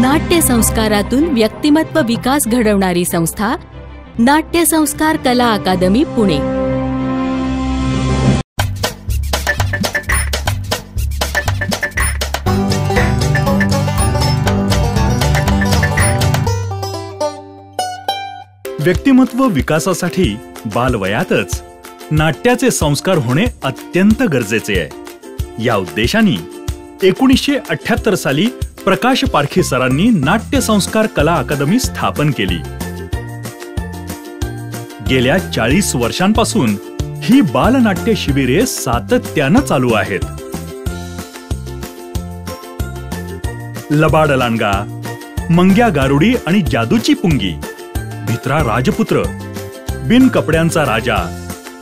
नाट्य संस्कारातून व्यक्तिमत्व विकास घडवणारी संस्था नाट्य संस्कार कला अकादमी पुणे. व्यक्तिमत्व विकासासाठी बालवयातच नाट्याचे संस्कार होणे अत्यंत गरजेचे आहे. या उद्देशाने 1978 साली प्रकाश पारखी सरांनी नाट्य संस्कार कला अकादमी स्थापन केली. गेल्या 40 वर्षांपासून ही बालनाट्य शिबिरे सातत्याने चालू आहेत. लबाड लांडगा, मंग्या गारुडी आणि जादूची पुंगी, भित्रा राजपुत्र, बिन कपड्यांचा राजा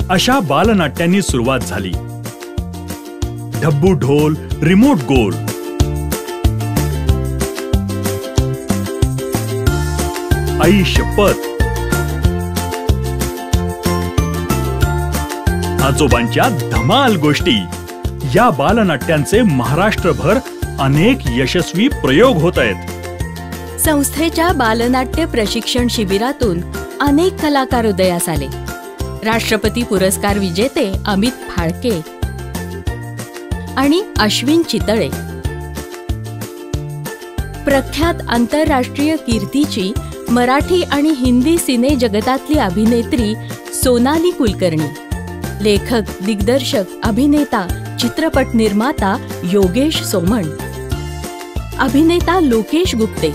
अशा बालनाट्यांनी सुरुवात झाली. ढब्बू ढोल, रिमोट गोल, आई शपथ, आजोबांच्या धमाल गोष्टी या बालनाट्यांचे महाराष्ट्रभर अनेक यशस्वी प्रयोग होत आहेत. संस्थेच्या बालनाट्य प्रशिक्षण शिबिरातून अनेक कलाकार उदयास आले. राष्ट्रपती पुरस्कार विजेते अमित फाळके आणि अश्विन चितळे, प्रख्यात आंतरराष्ट्रीय कीर्तीची मराठी आणि हिंदी सिने जगतातली अभिनेत्री सोनाली कुलकर्णी, लेखक, दिग्दर्शक, अभिनेता, चित्रपट निर्माता योगेश सोमण, अभिनेता लोकेश गुप्ते,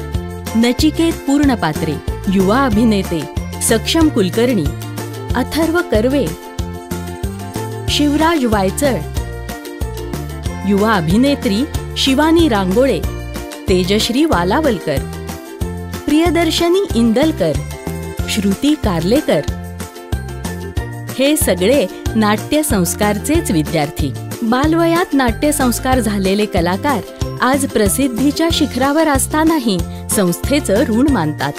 नचिकेत पूर्णपात्रे, युवा अभिनेते सक्षम कुलकर्णी, अथर्व कर्वे, शिवराज वायचळ, युवा अभिनेत्री शिवानी रांगोळे, तेजश्री वालावलकर, प्रियदर्शनी इंदलकर, श्रुती कार्लेकर हे सगळे नाट्य संस्कारचेच विद्यार्थी. बालवयात नाट्य संस्कार झालेले कलाकार आज प्रसिद्धीच्या शिखरावर असतानाही संस्थेचं ऋण मानतात.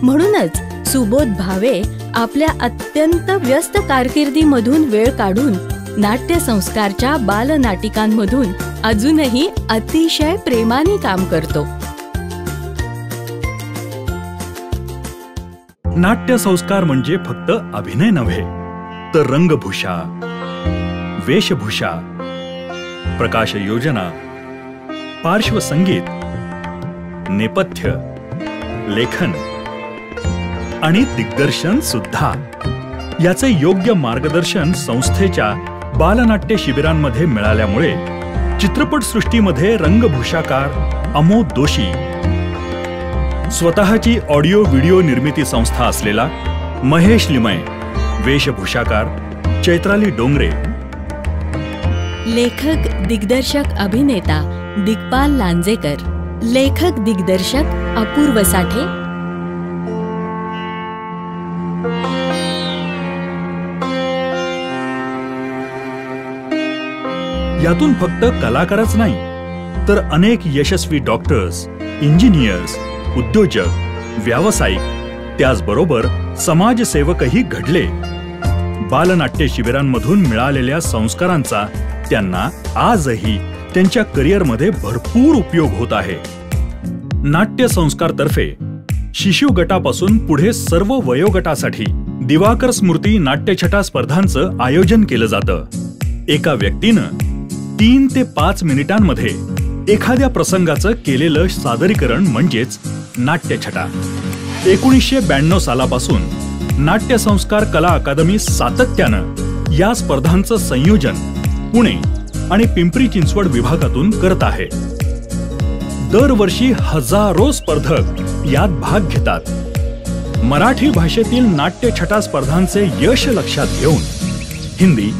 म्हणूनच सुबोध भावे आपल्या अत्यंत व्यस्त कारकिर्दीमधून वेळ काढून नाट्य संस्कारच्या बालनाटिकांमधून अजूनही अतिशय प्रेमाने काम करतो. नाट्य संस्कार म्हणजे फक्त अभिनय नव्हे, तर रंगभूषा, वेशभूषा, प्रकाश योजना, पार्श्वसंगीत, नेपथ्य, लेखन आणि दिग्दर्शन सुद्धा. याचे योग्य मार्गदर्शन संस्थेच्या बालनाट्य शिबिरांमध्ये मिळाल्यामुळे चित्रपटसृष्टीमध्ये रंगभूषाकार अमोद दोशी, स्वतःची ऑडिओ व्हिडिओ निर्मिती संस्था असलेला महेश लिमय, वेशभूषाकार चैत्राली डोंगरे, लेखक, दिग्दर्शक, अभिनेता दिग्पाल लांजेकर, लेखक, दिग्दर्शक अपूर्व साठे, यातून फक्त कलाकारच नाही, तर अनेक यशस्वी डॉक्टर्स, इंजिनियर्स, उद्योजक, व्यावसायिक, त्याचबरोबर समाजसेवकही घडले. बालनाट्य शिबिरांमधून मिळालेल्या संस्कारांचा त्यांना आजही त्यांच्या करिअरमध्ये भरपूर उपयोग होत आहे. नाट्य संस्कारतर्फे शिशु गटापासून पुढे सर्व वयोगटासाठी दिवाकर स्मृती नाट्यछटा स्पर्धांचं आयोजन केलं जातं. एका व्यक्तीनं 3 ते 5 मिनिटांमध्ये एखाद्या प्रसंगाचं केलेलं सादरीकरण म्हणजेच नाट्यछटा. 1992 सालापासून नाट्य संस्कार कला अकादमी सातत्यानं या स्पर्धांचं संयोजन पुणे आणि पिंपरी चिंचवड विभागातून करत आहे. दरवर्षी हजारो स्पर्धक यात भाग घेतात. मराठी भाषेतील नाट्यछटा स्पर्धांचे यश लक्षात घेऊन हिंदी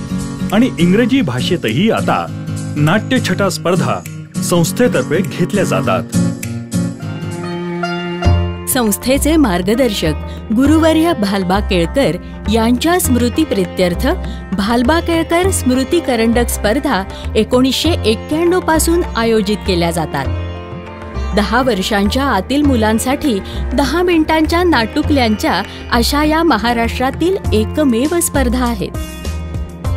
आणि इंग्रजी भाषेतही आता नाट्यछटा स्पर्धा संस्थेतर्फे घेतल्या जातात. संस्थेचे मार्गदर्शक गुरुवर्य भालबा केळकर यांच्या स्मृतीप्रित्यर्थ भालबा केळकर स्मृती करंडक स्पर्धा 1991 पासून आयोजित केल्या जातात. 10 वर्षांच्या आतील मुलांसाठी 10 मिनिटांच्या नाटुकल्यांच्या अशा या महाराष्ट्रातील एकमेव स्पर्धा आहेत.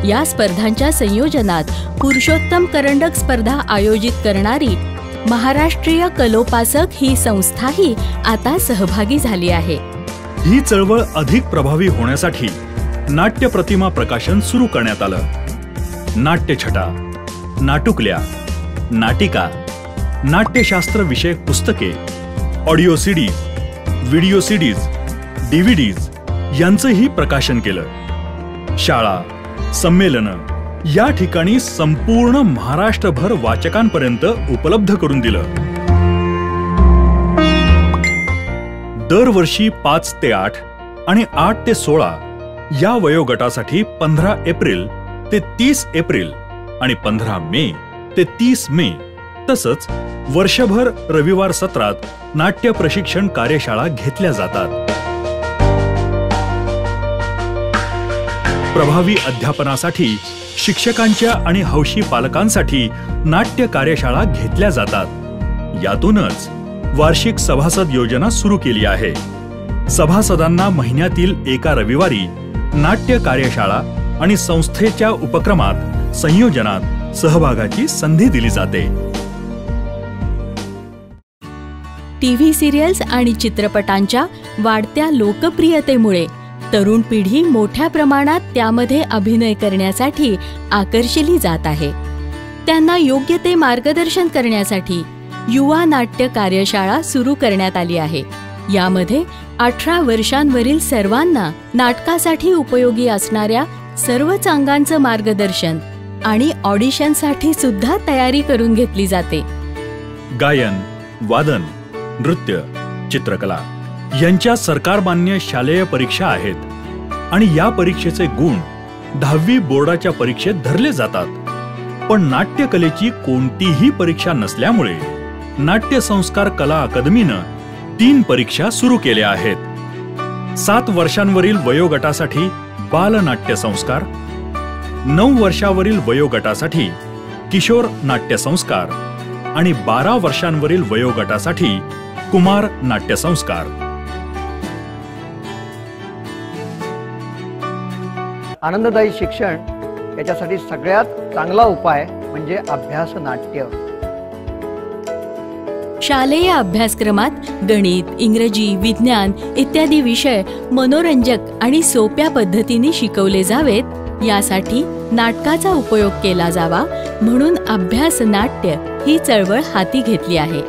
या स्पर्धांच्या संयोजनात पुरुषोत्तम करंडक स्पर्धा आयोजित करणारी महाराष्ट्रीय कलोपासक ही संस्थाही आता सहभागी झाली आहे. ही चळवळ अधिक प्रभावी होण्यासाठी नाट्य प्रतिमा प्रकाशन सुरू करण्यात आलं. नाट्यछटा, नाटुकल्या, नाटिका, नाट्यशास्त्र विषयक पुस्तके, audio CDs, video CDs, DVDs यांचंही प्रकाशन केलं. शाळा, संमेलनं या ठिकाणी संपूर्ण महाराष्ट्रभर वाचकांपर्यंत उपलब्ध करून दिलं. दरवर्षी 5 ते 8 आणि 8 ते 16 या वयोगटासाठी 15 एप्रिल ते 30 एप्रिल आणि 15 मे ते 30 मे तसंच वर्षभर रविवार सत्रात नाट्य प्रशिक्षण कार्यशाळा घेतल्या जातात. प्रभावी अध्यापनासाठी शिक्षकांच्या आणि हौशी पालकांसाठी नाट्य कार्यशाळा घेतल्या जातात. यातूनच वार्षिक सभासद योजना सुरू केली आहे. सभासदांना महिन्यातील एका रविवारी नाट्य कार्यशाळा आणि संस्थेच्या उपक्रमात संयोजनात सहभागाची संधी दिली जाते. टीव्ही सिरियल्स आणि चित्रपटांच्या वाढत्या लोकप्रियतेमुळे तरुण पिढी मोठ्या प्रमाणात त्यामध्ये अभिनय करण्यासाठी आकर्षिली जात आहे. त्यांना योग्य ते मार्गदर्शन करण्यासाठी युवा नाट्य कार्यशाळा सुरू करण्यात आली आहे. यामध्ये 18 वर्षांवरील सर्वांना नाटकासाठी उपयोगी असणाऱ्या सर्वच अंगांचं मार्गदर्शन आणि ऑडिशनसाठी सुद्धा तयारी करून घेतली जाते. गायन, वादन, नृत्य, चित्रकला यांच्या सरकारमान्य शालेय परीक्षा आहेत आणि या परीक्षेचे गुण 10वी बोर्डाच्या परीक्षेत धरले जातात. पण नाट्यकलेची कोणतीही परीक्षा नसल्यामुळे नाट्य संस्कार कला अकादमीनं 3 परीक्षा सुरू केल्या आहेत. 7 वर्षांवरील वयोगटासाठी बालनाट्य संस्कार, 9 वर्षावरील वयोगटासाठी किशोर नाट्य संस्कार आणि 12 वर्षांवरील वयोगटासाठी कुमार नाट्य संस्कार. आनंददायी शिक्षण याच्यासाठी सगळ्यात चांगला उपाय म्हणजे अभ्यास नाट्य. शालेय अभ्यासक्रमात गणित, इंग्रजी, विज्ञान इत्यादी विषय मनोरंजक आणि सोप्या पद्धतीने शिकवले जावेत यासाठी नाटकाचा उपयोग केला जावा म्हणून अभ्यास नाट्य ही चळवळ हाती घेतली आहे.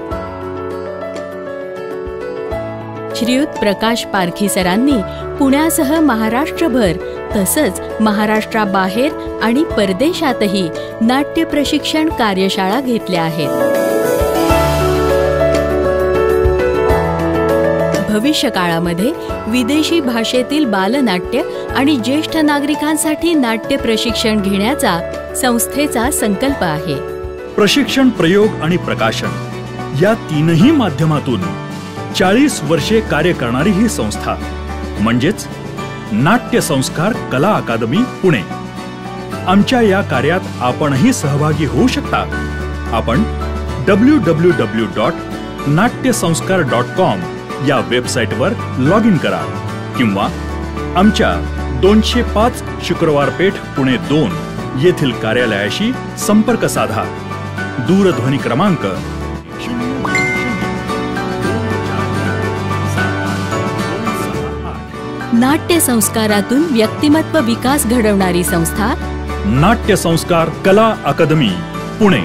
श्रीयुत प्रकाश पारखी सरांनी पुण्यासह महाराष्ट्रभर तसंच महाराष्ट्राबाहेर आणि परदेशातही नाट्य प्रशिक्षण कार्यशाळा घेतल्या आहेत. भविष्य काळामध्ये विदेशी भाषेतील बालनाट्य आणि ज्येष्ठ नागरिकांसाठी नाट्य प्रशिक्षण घेण्याचा संस्थेचा संकल्प आहे. प्रशिक्षण, प्रयोग आणि प्रकाशन या तीनही माध्यमातून 40 वर्षे कार्य करणारी ही संस्था म्हणजेच नाट्य संस्कार कला अकादमी पुणे. आमच्या या कार्यात आपणही सहभागी होऊ शकता. आपण www.natyasanskar.com या वेबसाईटवर लॉग इन करा किंवा आमच्या 205 शुक्रवार पेठ पुणे 2 येथील कार्यालयाशी संपर्क साधा. दूरध्वनी क्रमांक 0 नाट्य संस्कारातून व्यक्तिमत्व विकास घडवणारी संस्था नाट्य संस्कार कला अकादमी पुणे.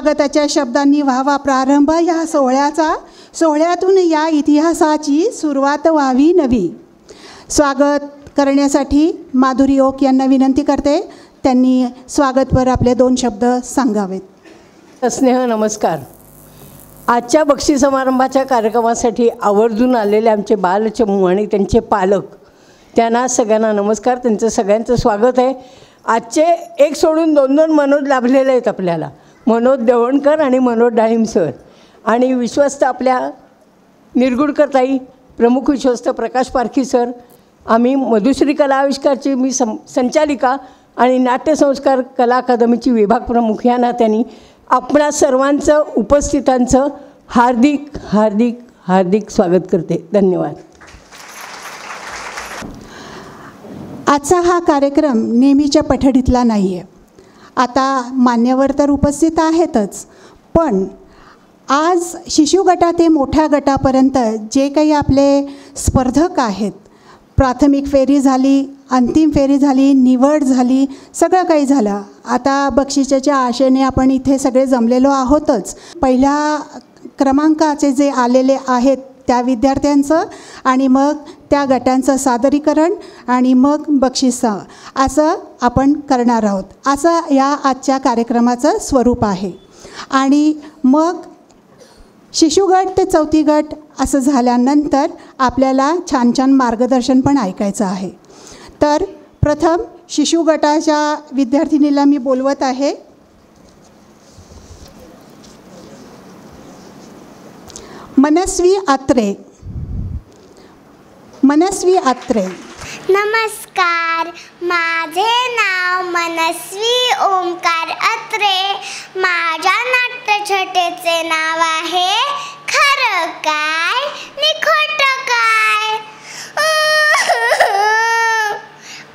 स्वागताच्या शब्दांनी व्हावा प्रारंभ या सोहळ्यातून या इतिहासाची सुरुवात व्हावी नवी. स्वागत करण्यासाठी माधुरी ओक यांना विनंती करते. त्यांनी स्वागतपर आपले 2 शब्द सांगावेत. स्नेह नमस्कार. आजच्या बक्षीस समारंभाच्या कार्यक्रमासाठी आवर्जून आलेले आमचे बालचमू आणि त्यांचे पालक, त्यांना सगळ्यांना नमस्कार. त्यांचं सगळ्यांचं स्वागत आहे. आजचे एक सोडून 2 मनोज लाभलेले आहेत आपल्याला, मनोज देवणकर आणि मनोज डाळिंब सर, आणि विश्वस्त आपल्या निरगुडकर ताई, प्रमुख विश्वस्त प्रकाश पारखी सर, आम्ही मधुश्री कला आविष्कारची मी संचालिका आणि नाट्यसंस्कार कला अकादमीची विभाग प्रमुख या नात्याने आपणा सर्वांचं उपस्थितांचं हार्दिक हार्दिक हार्दिक स्वागत करते. धन्यवाद. आजचा हा कार्यक्रम नेहमीच्या पठडीतला नाही आहे. आता मान्यवर तर उपस्थित आहेतच, पण आज शिशु गटा ते मोठ्या गटापर्यंत जे काही आपले स्पर्धक आहेत, प्राथमिक फेरी झाली, अंतिम फेरी झाली, निवड झाली, सगळं काही झालं. आता बक्षिसाच्या आशेने आपण इथे सगळे जमलेलो आहोतच. पहिल्या क्रमांकाचे जे आलेले आहेत त्या विद्यार्थ्यांचं आणि मग त्या गटांचं सादरीकरण आणि मग बक्षीस असं आपण करणार आहोत. असं या आजच्या कार्यक्रमाचं स्वरूप आहे. आणि मग शिशुगट ते चौथी गट असं झाल्यानंतर आपल्याला छान छान मार्गदर्शन पण ऐकायचं आहे. तर प्रथम शिशु गटाच्या विद्यार्थिनीला मी बोलवत आहे. मनस्वी आत्रे. मनस्वी आत्रे. नमस्कार, माझे नाव मनस्वी ओमकार अत्रे. माझ्या नाट्यछटेचे नाव आहे खरं काय नि खोटं काय.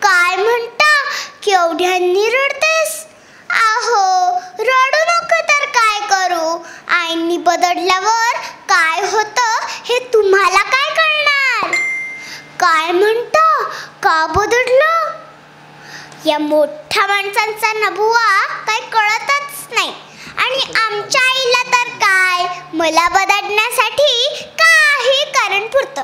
काय म्हणता, केवढ्यांनी रडतेस? आहो, रडू नको तर काय करू. आईंनी बदलल्यावर काय होतं हे तुम्हाला काय कळणार? काय म्हणता, का बदललं? या मोठ्या माणसांचा नबुवा काय कळतच नाही. आणि आमच्या आईला तर काय, मला बदलण्यासाठी काही कारण पुरतं.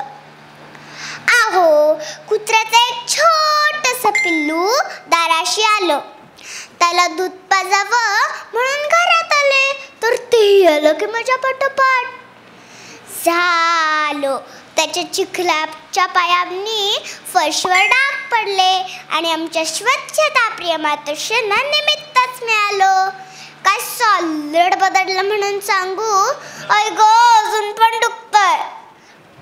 आहो, कुत्र्याचं एक छोटंसं पिल्लू दाराशी आलं. त्याला दूध पाजावं म्हणून घरात आले, तर ते आलं की माझ्या पाठोपाठ झालं. त्याच्या चिखलाच्या पायांनी फर्शवर डाग पडले आणि आमच्या स्वच्छता प्रिय मातोश्रींना निमित्तच मिळालं. काय सॉलिड बदललं म्हणून सांगू? ऐ गो, अजून पण दुखतंय.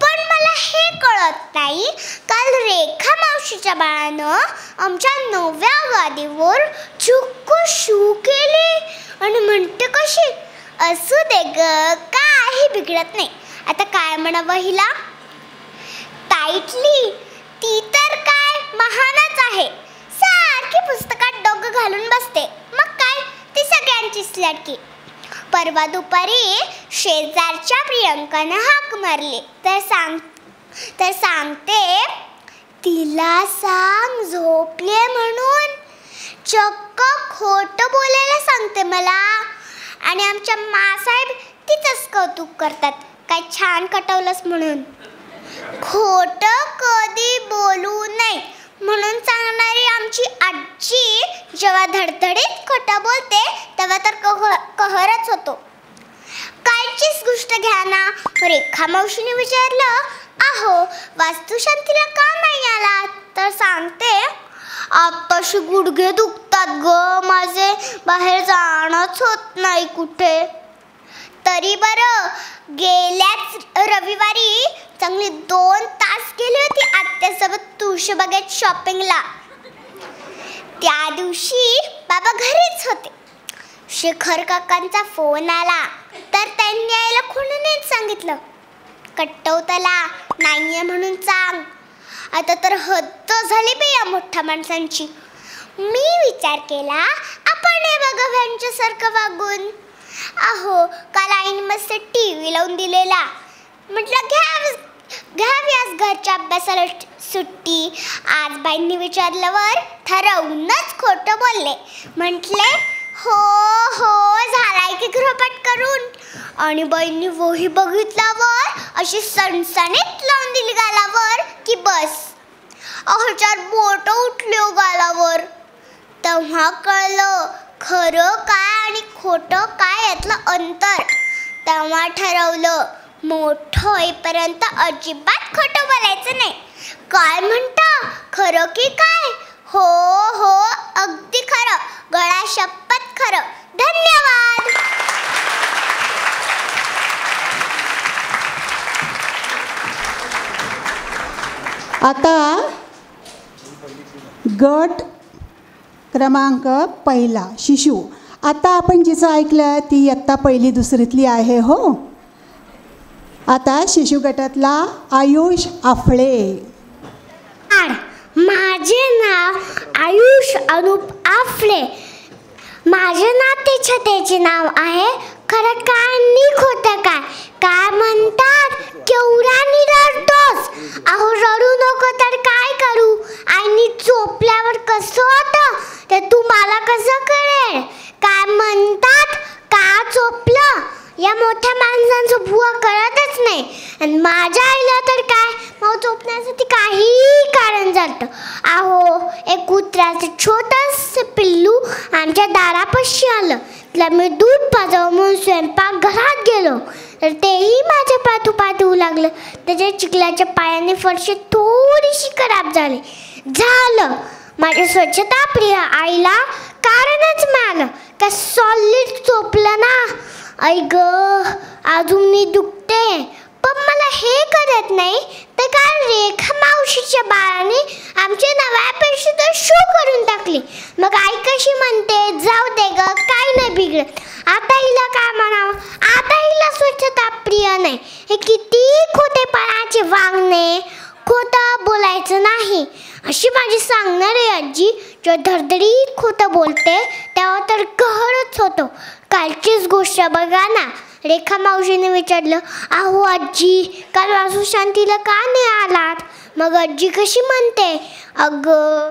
पण मला हे कळत नाही, काल रेखा मावशीच्या बाळानं आमच्या 9व्या गादीवर चुक्क शू केली आणि म्हणते कशी, असू दे ग, काही बिघडत नाही. आता काय म्हणावं हिला? टाईटली ती तर काय महानच आहे. सारखी पुस्तकात डोकं घालून बसते. मग काय, ती सगळ्यांचीच लाडकी. परवा दुपारी शेजारच्या प्रियंकानं हाक मारली तर सांगते, तिला सांग झोपले म्हणून. चक्क खोटं बोलायला सांगते मला. आणि आमच्या मासाहेब तिचंच कौतुक करतात, काय छान कटवलंस म्हणून. खोटं कधी बोलू नये म्हणून सांगणारी आमची आजी जेव्हा धडधडीत खोटं बोलते तेव्हा तर कहरच होतो. कालचीच गोष्ट घ्या ना, रेखा मावशीने विचारलं, आहो वास्तुशांतीला का नाही आला? तर सांगते, आत्ताशी गुडघे दुखतात ग माझे, बाहेर जाणंच होत नाही कुठे. तरी बरं, गेल्याच रविवारी चांगली 2 तास गेली होती आत्यासोबत तुळशीबागेत शॉपिंगला. त्या दिवशी बाबा घरीच होते. शेखर काकांचा फोन आला तर त्यांनी आईला खुणूनच सांगितलं, कट्टवतला नाहीये म्हणून सांग. आता तर हद्द झाली बे या मोठ्या माणसांची. मी विचार केला, आपण हे बघाव्यांच्यासारखं वागून. आहो, काल आईने मस्त TV लावून दिलेला. म्हटलं घ्यावी आज घरच्या अभ्यासाला सुट्टी. आज बाईंनी विचारल्यावर ठरवूनच खोटं बोलले. म्हटले, हो हो झालाय की गृहपाठ करून. आणि बाईंनी वही बघितल्यावर अशी सणसणीत लावून दिली गालावर की बस चार बोट उठले गालावर. तेव्हा कळलं खरं काय आणि खोटं काय यातलं अंतर. तेव्हा ठरवलं मोठं होईपर्यंत अजिबात खोटं बोलायचं नाही. काय म्हणता खरं की काय? हो हो अगदी खरं, गळा शपथ खरं. धन्यवाद. आता गट क्रमांक पहिला शिशू. आता आपण जिचं ऐकलं ती इयत्ता पहिली दुसरीतली आहे. हो, आता शिशु गटातला आयुष आफळे. माझे नाव आयुष अनुप आफळे. माझे नातेछतेचे नाव आहे. खरं काय आणि खोटं काय? काय म्हणतात केवढा निरडतोस? अहो रडू नको तर काय करू? आणि चोपल्यावर कसं होतं ते तुम्हाला कसं कळेल? काय म्हणतात का चोपलं या मोठ्या माणसांचं बुवा कळतच नाही. आणि माझ्या आईला तर काय मग चोपण्यासाठी काही कारण चालतं. अहो एक कुत्र्याचं छोटंसं पिल्लू आमच्या दारापाशी आलं. त्याला मी दूध पाजावं म्हणून स्वयंपाकघरात गेलो तर तेही माझ्या पाठोपाठ येऊ लागलं. त्याच्या चिखलाच्या पायाने फरशी थोडीशी खराब झालं. माझ्या स्वच्छताप्रिय आईला कारणच मिळालं का सॉलिड चोपलं ना. आई ग अजून मी दुखते. पण मला हे कळत नाही तर काय रेखा मावशीच्या बाळाने आमच्या नव्यापेक्षा तर शो करून टाकली. मग आई कशी म्हणते जाऊ दे ग काय नाही बिघडत. आता हिला काय म्हणावं? आता हिला स्वच्छता प्रिय नाही. हे किती खोटेपणाचे वागणे. खोटं बोलायचं नाही अशी माझी सांगणारी आजी जेव्हा धडधडीत खोटं बोलते तेव्हा तर कहरच होतो. कालचीच गोष्ट बघा ना. रेखा मावशीने विचारलं अहो आजी काल वासू शांतीला का नाही आलात? मग आजी कशी म्हणते अगं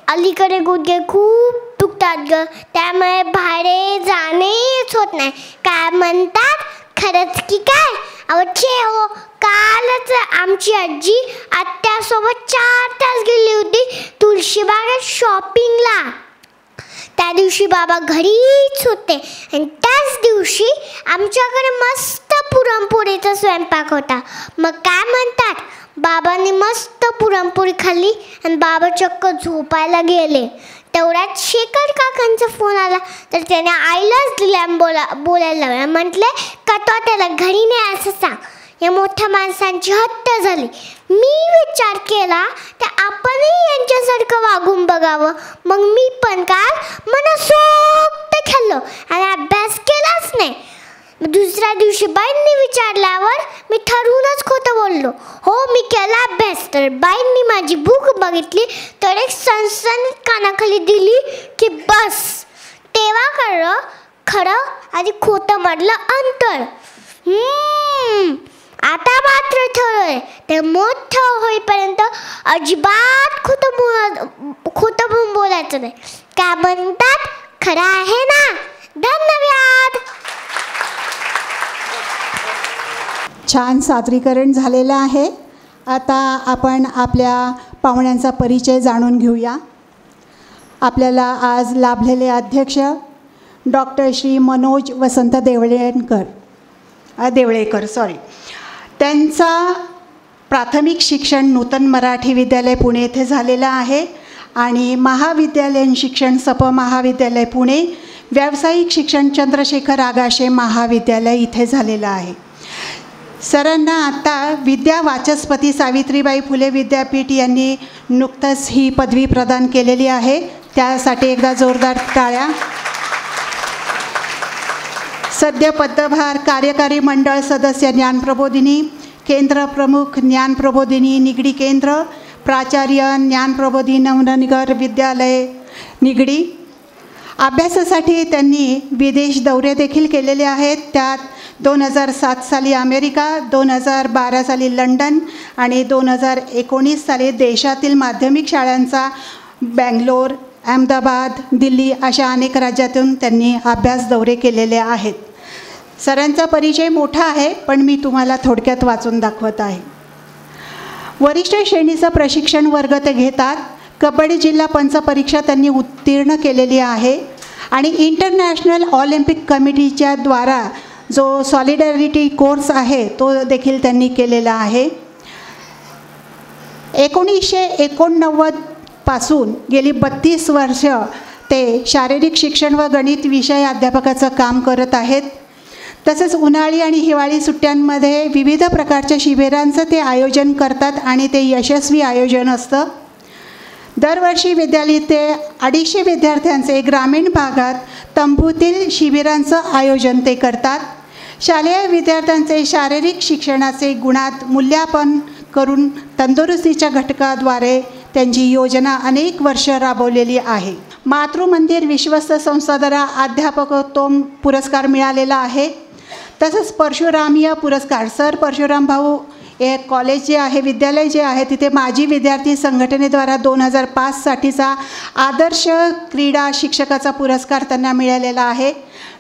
अलीकडे गुडघे खूप दुखतात ग त्यामुळे बाहेर जाणेच होत नाही. काय म्हणतात खरंच की काय? अहो छे हो कालच आमची आजी आत्यासोबत 4 तास गेली होती तुळशीबागेत शॉपिंगला. त्या दिवशी बाबा घरीच होते आणि त्याच दिवशी आमच्याकडे मस्त पुरणपोळीचा स्वयंपाक होता. मग काय म्हणतात बाबांनी मस्त पुरणपोळी खाल्ली आणि बाबा चक्क झोपायला गेले. तेवढ्यात शेखर काकांचा फोन आला तर त्याने आईलाच दिल्या बोलायला लावला. म्हटले का तो त्याला घरी नाही असं सांग. या मोठ्या माणसांची हट्ट झाली. मी विचार केला तर आपणही यांच्यासारखं वागून बघावं. मग मी पण काल मनसोक्त खाल्लं आणि अभ्यास केलाच नाही. दुसऱ्या दिवशी बाईंनी विचारल्यावर मी ठरवूनच खोटं बोललो. हो मी केला अभ्यास. तर बाईंनी माझी बुक बघितली तर एक सणसणीत कानाखाली दिली की बस तेव्हा कळलं खरं आणि खोटं मधलं अंतर. आता मात्र ठरवलंय ते मोठं होईपर्यंत अजिबात खोटं बोलायचं नाही. काय म्हणतात खरं आहे ना. धन्यवाद. छान सादरीकरण झालेलं आहे. आता आपण आपल्या पाहुण्यांचा परिचय जाणून घेऊया. आपल्याला आज लाभलेले अध्यक्ष डॉक्टर श्री मनोज वसंत देवळेकर त्यांचा प्राथमिक शिक्षण नूतन मराठी विद्यालय पुणे येथे झालेलं आहे आणि महाविद्यालयीन शिक्षण सप महाविद्यालय पुणे, व्यावसायिक शिक्षण चंद्रशेखर आगाशे महाविद्यालय इथे झालेलं आहे. सरांना आत्ता विद्या वाचस्पती सावित्रीबाई फुले विद्यापीठ यांनी नुकतंच ही पदवी प्रदान केलेली आहे. त्यासाठी एकदा जोरदार टाळ्या. सद्य पदभार कार्यकारी मंडळ सदस्य ज्ञानप्रबोधिनी, केंद्र प्रमुख ज्ञानप्रबोधिनी निगडी केंद्र, प्राचार्य ज्ञानप्रबोधिनी नवनगर विद्यालय निगडी. अभ्यासासाठी त्यांनी विदेश दौरे देखील केलेले आहेत. त्यात 2007 साली अमेरिका, 2012 साली लंडन आणि 2019 साली देशातील माध्यमिक शाळांचा बँगलोर अहमदाबाद, दिल्ली अशा अनेक राज्यातून त्यांनी अभ्यास दौरे केलेले आहेत. सरांचा परिचय मोठा आहे, पण मी तुम्हाला थोडक्यात वाचून दाखवत आहे. वरिष्ठ श्रेणीचं प्रशिक्षण वर्ग ते घेतात. कबड्डी जिल्हा पंच परीक्षा त्यांनी उत्तीर्ण केलेली आहे आणि इंटरनॅशनल ऑलिम्पिक कमिटीच्या द्वारा जो सॉलिडॅरिटी कोर्स आहे तो देखील त्यांनी केलेला आहे. 1989 पासून गेली 32 वर्ष ते शारीरिक शिक्षण व गणित विषय अध्यापकाचं काम करत आहेत. तसेच उन्हाळी आणि हिवाळी सुट्ट्यांमध्ये विविध प्रकारच्या शिबिरांचं ते आयोजन करतात आणि ते यशस्वी आयोजन असतं. दरवर्षी विद्यालय ते 250 विद्यार्थ्यांचे ग्रामीण भागात तंबूतील शिबिरांचं आयोजन ते करतात. शालेय विद्यार्थ्यांचे शारीरिक शिक्षणाचे गुणात मूल्यांकन करून तंदुरुस्तीच्या घटकाद्वारे त्यांची योजना अनेक वर्ष राबवलेली आहे. मातृमंदिर विश्वस्त संस्थाद्वारा अध्यापकोत्तम पुरस्कार मिळालेला आहे. तसंच परशुरामीय पुरस्कार सर परशुराम भाऊ हे कॉलेज जे आहे, विद्यालय जे आहे, तिथे माजी विद्यार्थी संघटनेद्वारा 2005 साठीचा आदर्श क्रीडा शिक्षकाचा पुरस्कार त्यांना मिळालेला आहे.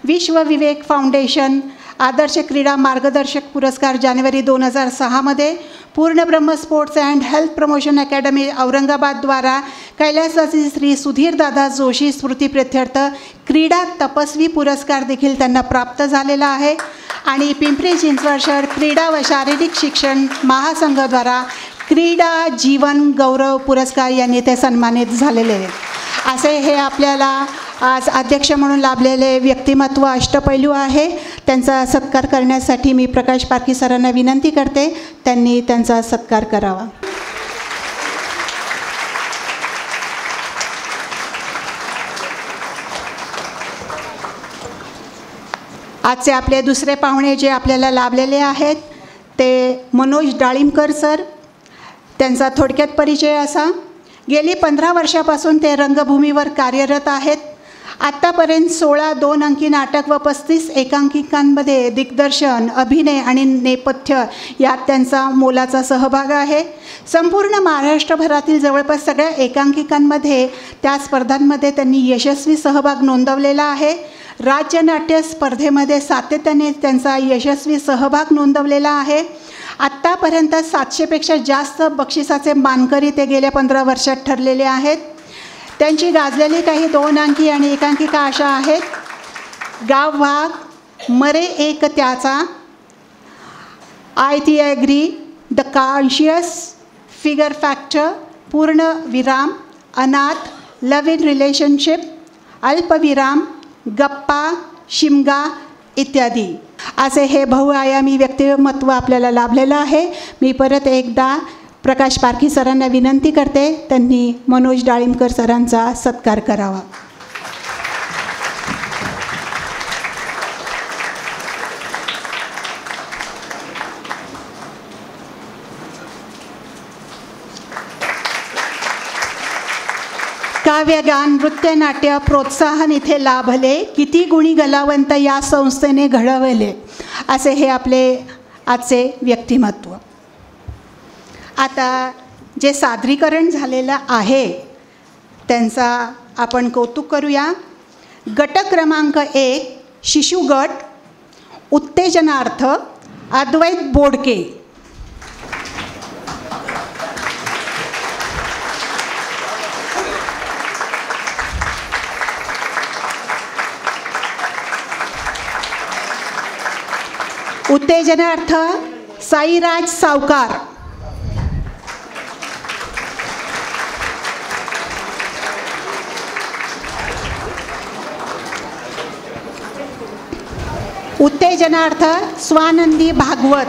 विश्व विवेक फाउंडेशन आदर्श क्रीडा मार्गदर्शक पुरस्कार जानेवारी 2006मध्ये Purnabrahma sports and health promotion academy औरंगाबादद्वारा कैलासवासी श्री सुधीरदादा जोशी स्मृतिप्रित्यर्थ क्रीडा तपस्वी पुरस्कार देखील त्यांना प्राप्त झालेला आहे. आणि पिंपरी चिंचवड शहर क्रीडा व शारीरिक शिक्षण महासंघाद्वारा क्रीडा जीवन गौरव पुरस्कार यांनी ते सन्मानित झालेले आहेत. असे हे आपल्याला आज अध्यक्ष म्हणून लाभलेले व्यक्तिमत्व अष्टपैलू आहे. त्यांचा सत्कार करण्यासाठी मी प्रकाश पारखी सरांना विनंती करते, त्यांनी त्यांचा सत्कार करावा. आजचे आपले दुसरे पाहुणे जे आपल्याला लाभलेले आहेत ते मनोज डाळिंबकर सर. त्यांचा थोडक्यात परिचय असा: गेली 15 वर्षापासून ते रंगभूमीवर कार्यरत आहेत. आत्तापर्यंत 16 2 अंकी नाटक व 35 एकांकिकांमध्ये दिग्दर्शन, अभिनय आणि नेपथ्य यात त्यांचा मोलाचा सहभाग आहे. संपूर्ण महाराष्ट्रभरातील जवळपास सगळ्या एकांकिकांमध्ये त्या स्पर्धांमध्ये त्यांनी यशस्वी सहभाग नोंदवलेला आहे. राज्य नाट्य स्पर्धेमध्ये सातत्याने त्यांचा यशस्वी सहभाग नोंदवलेला आहे. आत्तापर्यंत 700पेक्षा जास्त बक्षिसाचे मानकरी ते गेल्या 15 वर्षात ठरलेले आहेत. त्यांची गाजलेली काही 2 अंकी आणि एकांकिका अशा आहेत: गाव वाघ, मरे एक त्याचा, आय ती agree, the conscious, figure factor, पूर्ण विराम, अनाथ, लव्ह इन रिलेशनशिप, अल्पविराम, गप्पा, शिमगा इत्यादी. असे हे बहुआयामी व्यक्तिमत्व आपल्याला लाभलेलं आहे. मी परत एकदा प्रकाश पारखी सरांना विनंती करते, त्यांनी मनोज डाळिंबकर सरांचा सत्कार करावा. काव्यगान, नृत्यनाट्य प्रोत्साहन इथे लाभले, किती गुणी गलावंत या संस्थेने घडवले. असे हे आपले आजचे व्यक्तिमत्व. आता जे सादरीकरण झालेलं आहे त्यांचा आपण कौतुक करूया. गट क्रमांक 1 शिशु गट, उत्तेजनार्थ अद्वैत बोडके. उत्तेजनार्थ साईराज सावकार. उत्तेजनार्थ स्वानंदी भागवत.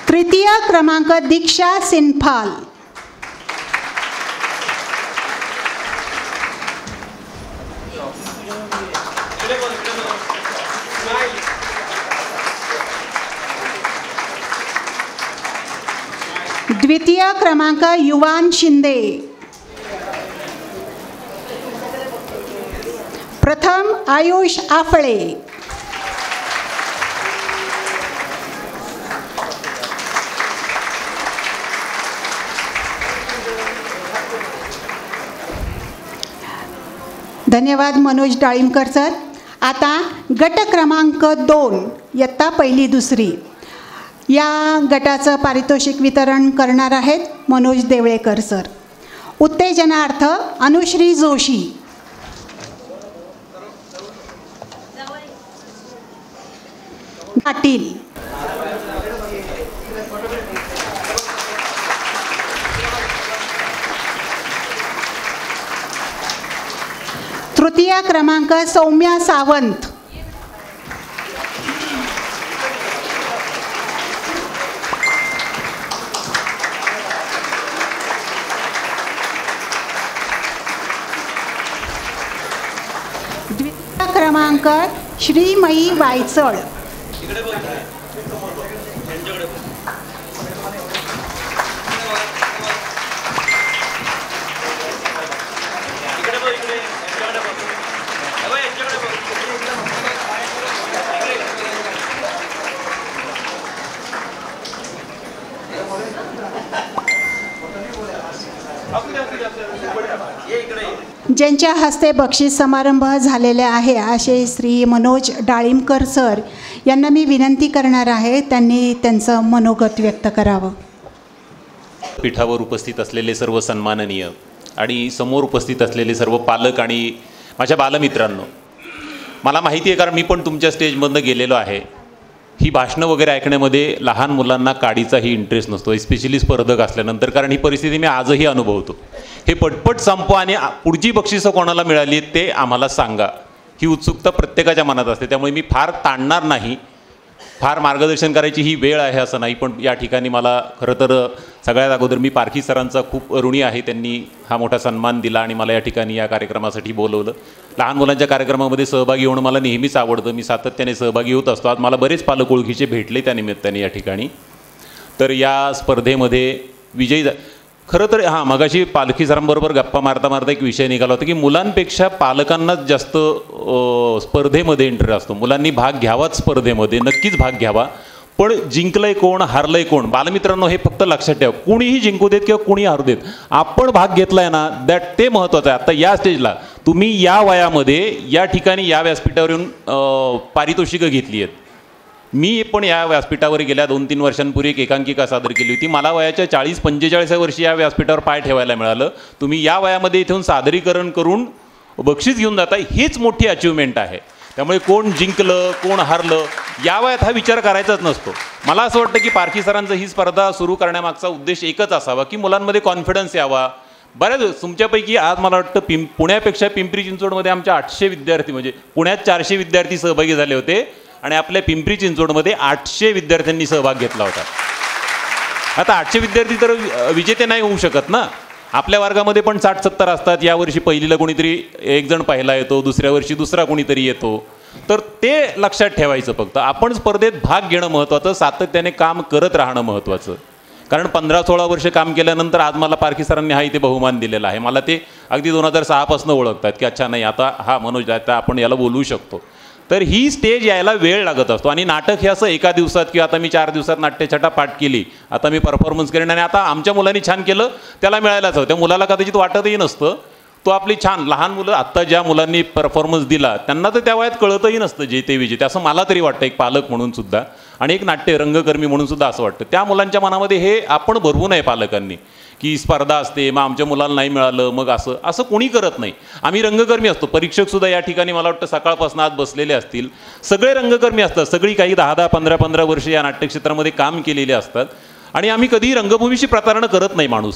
तृतीय क्रमांक दीक्षा सिन्फाल. द्वितीय क्रमांक युवान शिंदे. प्रथम आयुष आफळे. धन्यवाद मनोज डाळिंबकर सर. आता गट क्रमांक 2 इयत्ता पहिली दुसरी या गटाचं पारितोषिक वितरण करणार आहेत मनोज देवळेकर सर. उत्तेजनार्थ अनुश्री जोशी. पाटील. तृतीय क्रमांक सौम्या सावंत. द्वितीय क्रमांक श्रीमयी वायचळ. ज्यांच्या हस्ते बक्षीस समारंभ झालेले आहे असे श्री मनोज डाळिंबकर सर यांना मी विनंती करणार आहे त्यांनी त्यांचं मनोगत व्यक्त करावं. पीठावर उपस्थित असलेले सर्व सन्माननीय आणि समोर उपस्थित असलेले सर्व पालक आणि माझ्या बालमित्रांनो, मला माहिती आहे कारण मी पण तुमच्या स्टेजमधनं गेलेलो आहे. ही भाषणं वगैरे ऐकण्यामध्ये लहान मुलांना काडीचाही इंटरेस्ट नसतो, स्पेशली स्पर्धक असल्यानंतर, कारण ही परिस्थिती मी आजही अनुभवतो. हे पटपट संपवा आणि पुढची बक्षिसं कोणाला मिळाली ते आम्हाला सांगा, ही उत्सुकता प्रत्येकाच्या मनात असते. त्यामुळे मी फार ताणणार नाही, फार मार्गदर्शन करायची ही वेळ आहे असं नाही. पण या ठिकाणी मला खरं तर सगळ्यात अगोदर मी पारखी सरांचा खूप ऋणी आहे. त्यांनी हा मोठा सन्मान दिला आणि मला या ठिकाणी या कार्यक्रमासाठी बोलवलं. लहान मुलांच्या कार्यक्रमामध्ये सहभागी होणं मला नेहमीच आवडतं, मी सातत्याने सहभागी होत असतो. आज मला बरेच पालक ओळखीचे भेटले त्या निमित्ताने या ठिकाणी. तर या स्पर्धेमध्ये विजयी खरं तर मगाशी पालखी सरांबरोबर गप्पा मारता मारता एक विषय निघाला होता की मुलांपेक्षा पालकांनाच जास्त स्पर्धेमध्ये इंटरेस्ट असतो. मुलांनी भाग घ्यावाच स्पर्धेमध्ये, नक्कीच भाग घ्यावा. पण जिंकलंय कोण, हारलंय कोण, बालमित्रांनो हे फक्त लक्षात ठेवा. कुणीही जिंकू देत किंवा कुणी हारू देत, आपण भाग घेतलाय ना, ते महत्त्वाचं आहे. आता या स्टेजला तुम्ही या वयामध्ये या ठिकाणी या व्यासपीठावर येऊन पारितोषिकं घेतली आहेत. मी पण या व्यासपीठावर गेल्या 2-3 वर्षांपूर्वी एक एकांकिका सादर केली होती. मला वयाच्या 40-45 वर्षी या व्यासपीठावर पाय ठेवायला मिळालं. तुम्ही या वयामध्ये इथून सादरीकरण करून बक्षीस घेऊन जाता, हीच मोठी अचिव्हमेंट आहे. त्यामुळे कोण जिंकलं कोण हारलं या वयात हा विचार करायचाच नसतो. मला असं वाटतं की पारखी सरांचं ही स्पर्धा सुरू करण्यामागचा उद्देश एकच असावा की मुलांमध्ये कॉन्फिडन्स यावा. बऱ्याच तुमच्यापैकी आज मला वाटतं पुण्यापेक्षा पिंपरी चिंचवडमध्ये आमच्या 800 विद्यार्थी, म्हणजे पुण्यात 400 विद्यार्थी सहभागी झाले होते आणि आपल्या पिंपरी चिंचवडमध्ये 800 विद्यार्थ्यांनी सहभाग घेतला होता. आता 800 विद्यार्थी तर विजेते नाही होऊ शकत ना. आपल्या वर्गामध्ये पण 60-70 असतात. यावर्षी पहिलीला कोणीतरी एक जण पहिला येतो, दुसऱ्या वर्षी दुसरा कोणीतरी येतो. तर ते लक्षात ठेवायचं. फक्त आपण स्पर्धेत भाग घेणं महत्त्वाचं, सातत्याने काम करत राहणं महत्त्वाचं. कारण 15-16 वर्ष काम केल्यानंतर आज मला पारखी सरांनी हा इथे बहुमान दिलेला आहे. मला ते अगदी 2006 पासून ओळखतात की अच्छा नाही आता हा मनोज आता आपण याला बोलवू शकतो. तर ही स्टेज यायला वेळ लागत असतो. आणि नाटक हे असं एका दिवसात किंवा आता मी 4 दिवसात नाट्यछटा पाठ केली, आता मी परफॉर्मन्स करेन आणि आता आमच्या मुलांनी छान केलं त्याला मिळायलाच हवं. त्या मुलाला कदाचित वाटतही नसतं. तो आपली छान लहान मुलं आत्ता ज्या मुलांनी परफॉर्मन्स दिला त्यांना तर त्या वयात कळतही नसतं जे ते विजेते, असं मला तरी वाटतं एक पालक म्हणून सुद्धा आणि एक नाट्य रंगकर्मी म्हणून सुद्धा असं वाटतं. त्या मुलांच्या मनामध्ये हे आपण भरवू नये पालकांनी की स्पर्धा असते मग आमच्या मुलाला नाही मिळालं मग असं कोणी करत नाही. आम्ही रंगकर्मी असतो. परीक्षकसुद्धा या ठिकाणी मला वाटतं सकाळपासून आज बसलेले असतील. सगळे रंगकर्मी असतात. सगळी काही 10-10, 15-15 वर्ष या नाट्यक्षेत्रामध्ये काम केलेले असतात. आणि आम्ही कधीही रंगभूमीशी प्रतारणा करत नाही.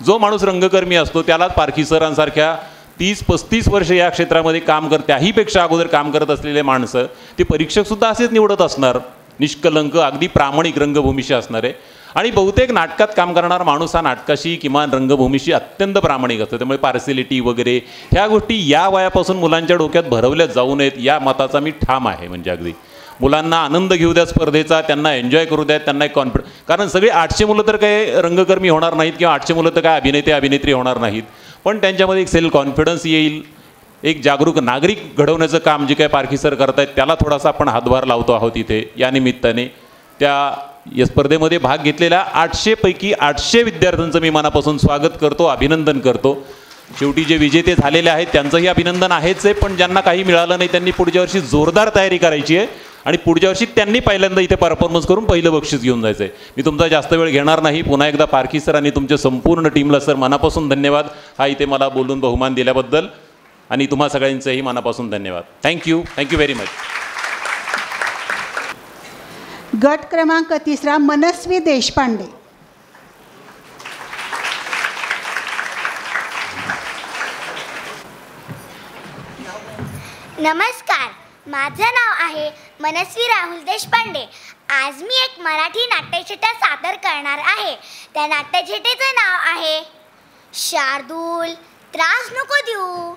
जो माणूस रंगकर्मी असतो त्यालाच पारखी सरांसारख्या 30-35 वर्ष या क्षेत्रामध्ये काम करत, त्याहीपेक्षा अगोदर काम करत असलेले माणसं ते परीक्षकसुद्धा असेच निवडत असणार. निष्कलंक अगदी प्रामाणिक रंगभूमीशी असणार आहे. आणि बहुतेक नाटकात काम करणारा माणूस हा नाटकाशी किंवा रंगभूमीशी अत्यंत प्रामाणिक असतो. त्यामुळे पार्सिलिटी वगैरे ह्या गोष्टी या वयापासून मुलांच्या डोक्यात भरवल्या जाऊ नयेत या मताचा मी ठाम आहे. म्हणजे अगदी मुलांना आनंद घेऊ द्या स्पर्धेचा, त्यांना एन्जॉय करू द्या, त्यांना एक कॉन्फिडन्स. कारण सगळे 800 मुलं तर काही रंगकर्मी होणार नाहीत किंवा 800 मुलं तर काय अभिनेत्री होणार नाहीत. पण त्यांच्यामध्ये एक सेल्फ कॉन्फिडन्स येईल, एक जागरूक नागरिक घडवण्याचं काम जे काय पारखी सर करतायत त्याला थोडासा आपण हातभार लावतो आहोत इथे. या निमित्ताने या स्पर्धेमध्ये भाग घेतलेल्या 800 पैकी 800 विद्यार्थ्यांचं मी मनापासून स्वागत करतो, अभिनंदन करतो. शेवटी जे विजेते झालेले आहेत त्यांचंही अभिनंदन आहेच आहे, पण ज्यांना काही मिळालं नाही त्यांनी पुढच्या वर्षी जोरदार तयारी करायची आहे आणि पुढच्या वर्षी त्यांनी पहिल्यांदा इथे परफॉर्मन्स करून पहिलं बक्षीस घेऊन जायचं आहे. मी तुमचा जास्त वेळ घेणार नाही. पुन्हा एकदा पारखी सर आणि तुमच्या संपूर्ण टीमला सर मनापासून धन्यवाद हा इथे मला बोलून बहुमान दिल्याबद्दल, आणि तुम्हा सगळ्यांचंही मनापासून धन्यवाद. Thank you very much. गट क्रमांक 3 मनस्वी देशपांडे. नमस्कार, माझं नाव आहे मनस्वी राहुल देशपांडे. आज मी एक मराठी नाट्यछटा सादर करणार आहे. त्या नाट्यछटेचं नाव आहे शार्दूल, त्रास नको देऊ.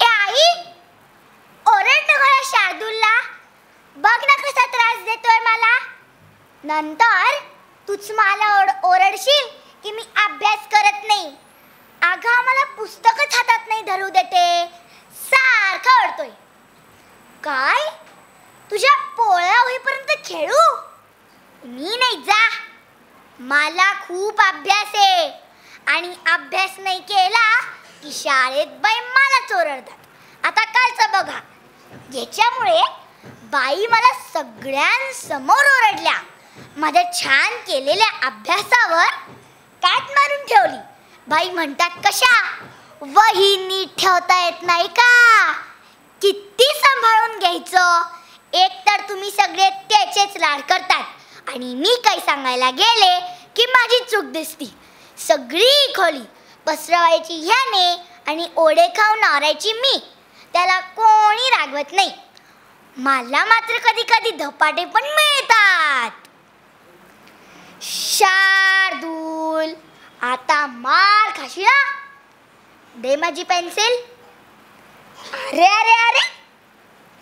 ए आई, ओरड नको या शार्दूलला. बघ ना कसा त्रास देतोय मला. नंतर तूच मला ओरडशील की मी अभ्यास करत नाही. अगं आम्हाला पुस्तकच हातात नाही धरू देते, सारखा ओरडतोय. काय तुझ्या पोळ्या होईपर्यंत खेळू? मी नाही, जा. मला खूप अभ्यास आहे आणि अभ्यास नाही केला की शाळेत बाई मला ओरडतात. आता कालचं बघा, याच्यामुळे बाई मला सगळ्यांसमोर ओरडल्या. माझ्या छान केलेल्या अभ्यासावर काट मारून ठेवली. बाई म्हणतात, कशा वही नीट ठेवता येत नाही का? किती सांभाळून घ्यायचं. एक तर तुम्ही सगळे त्याचेच लाड करतात आणि मी काही सांगायला गेले की माझी चूक दिसती. सगळी खोली पसरवायची ह्याने आणि ओढे खाऊन आवरायची मी. त्याला कोणी रागवत नाही. मला मात्र कधी कधी धपाटे पण मिळतात. शार्दूल, आता मार खाशील. दे माझी पेन्सिल. अरे अरे अरे,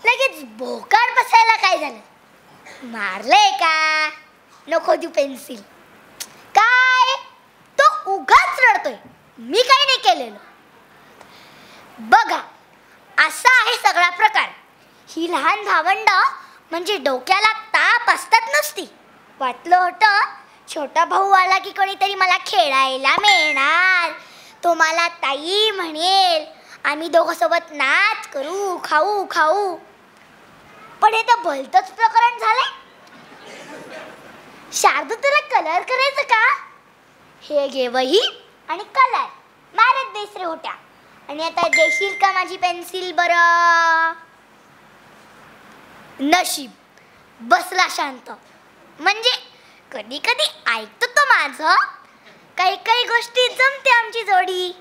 लगेच भोकाड बसायला काय झालं? मारलंय का? नको देऊ पेन्सिल. काय तो उगाच रडतोय, मी काही नाही केलेलं. बघा, असा आहे सगळा प्रकार. ही लहान भावंड म्हणजे डोक्याला ताप असतात नसती. वाटलं होतं छोटा भाऊ आला की कोणीतरी मला खेळायला मिळणार, तो मला ताई म्हणेल, आम्ही दोघं सोबत नाच करू, खाऊ खाऊ. पण हे तर भलतंच प्रकरण झालंय. शार्दू, तुला कलर करायचं का? हे घे वही आणि कलर. मारत देस रे होत्या. आणि आता देशील का माझी पेन्सिल बरं? नशीब बसला शांत. म्हणजे कधी कधी ऐकतो तो माझं. काही काही गोष्टी जमते आमची जोडी.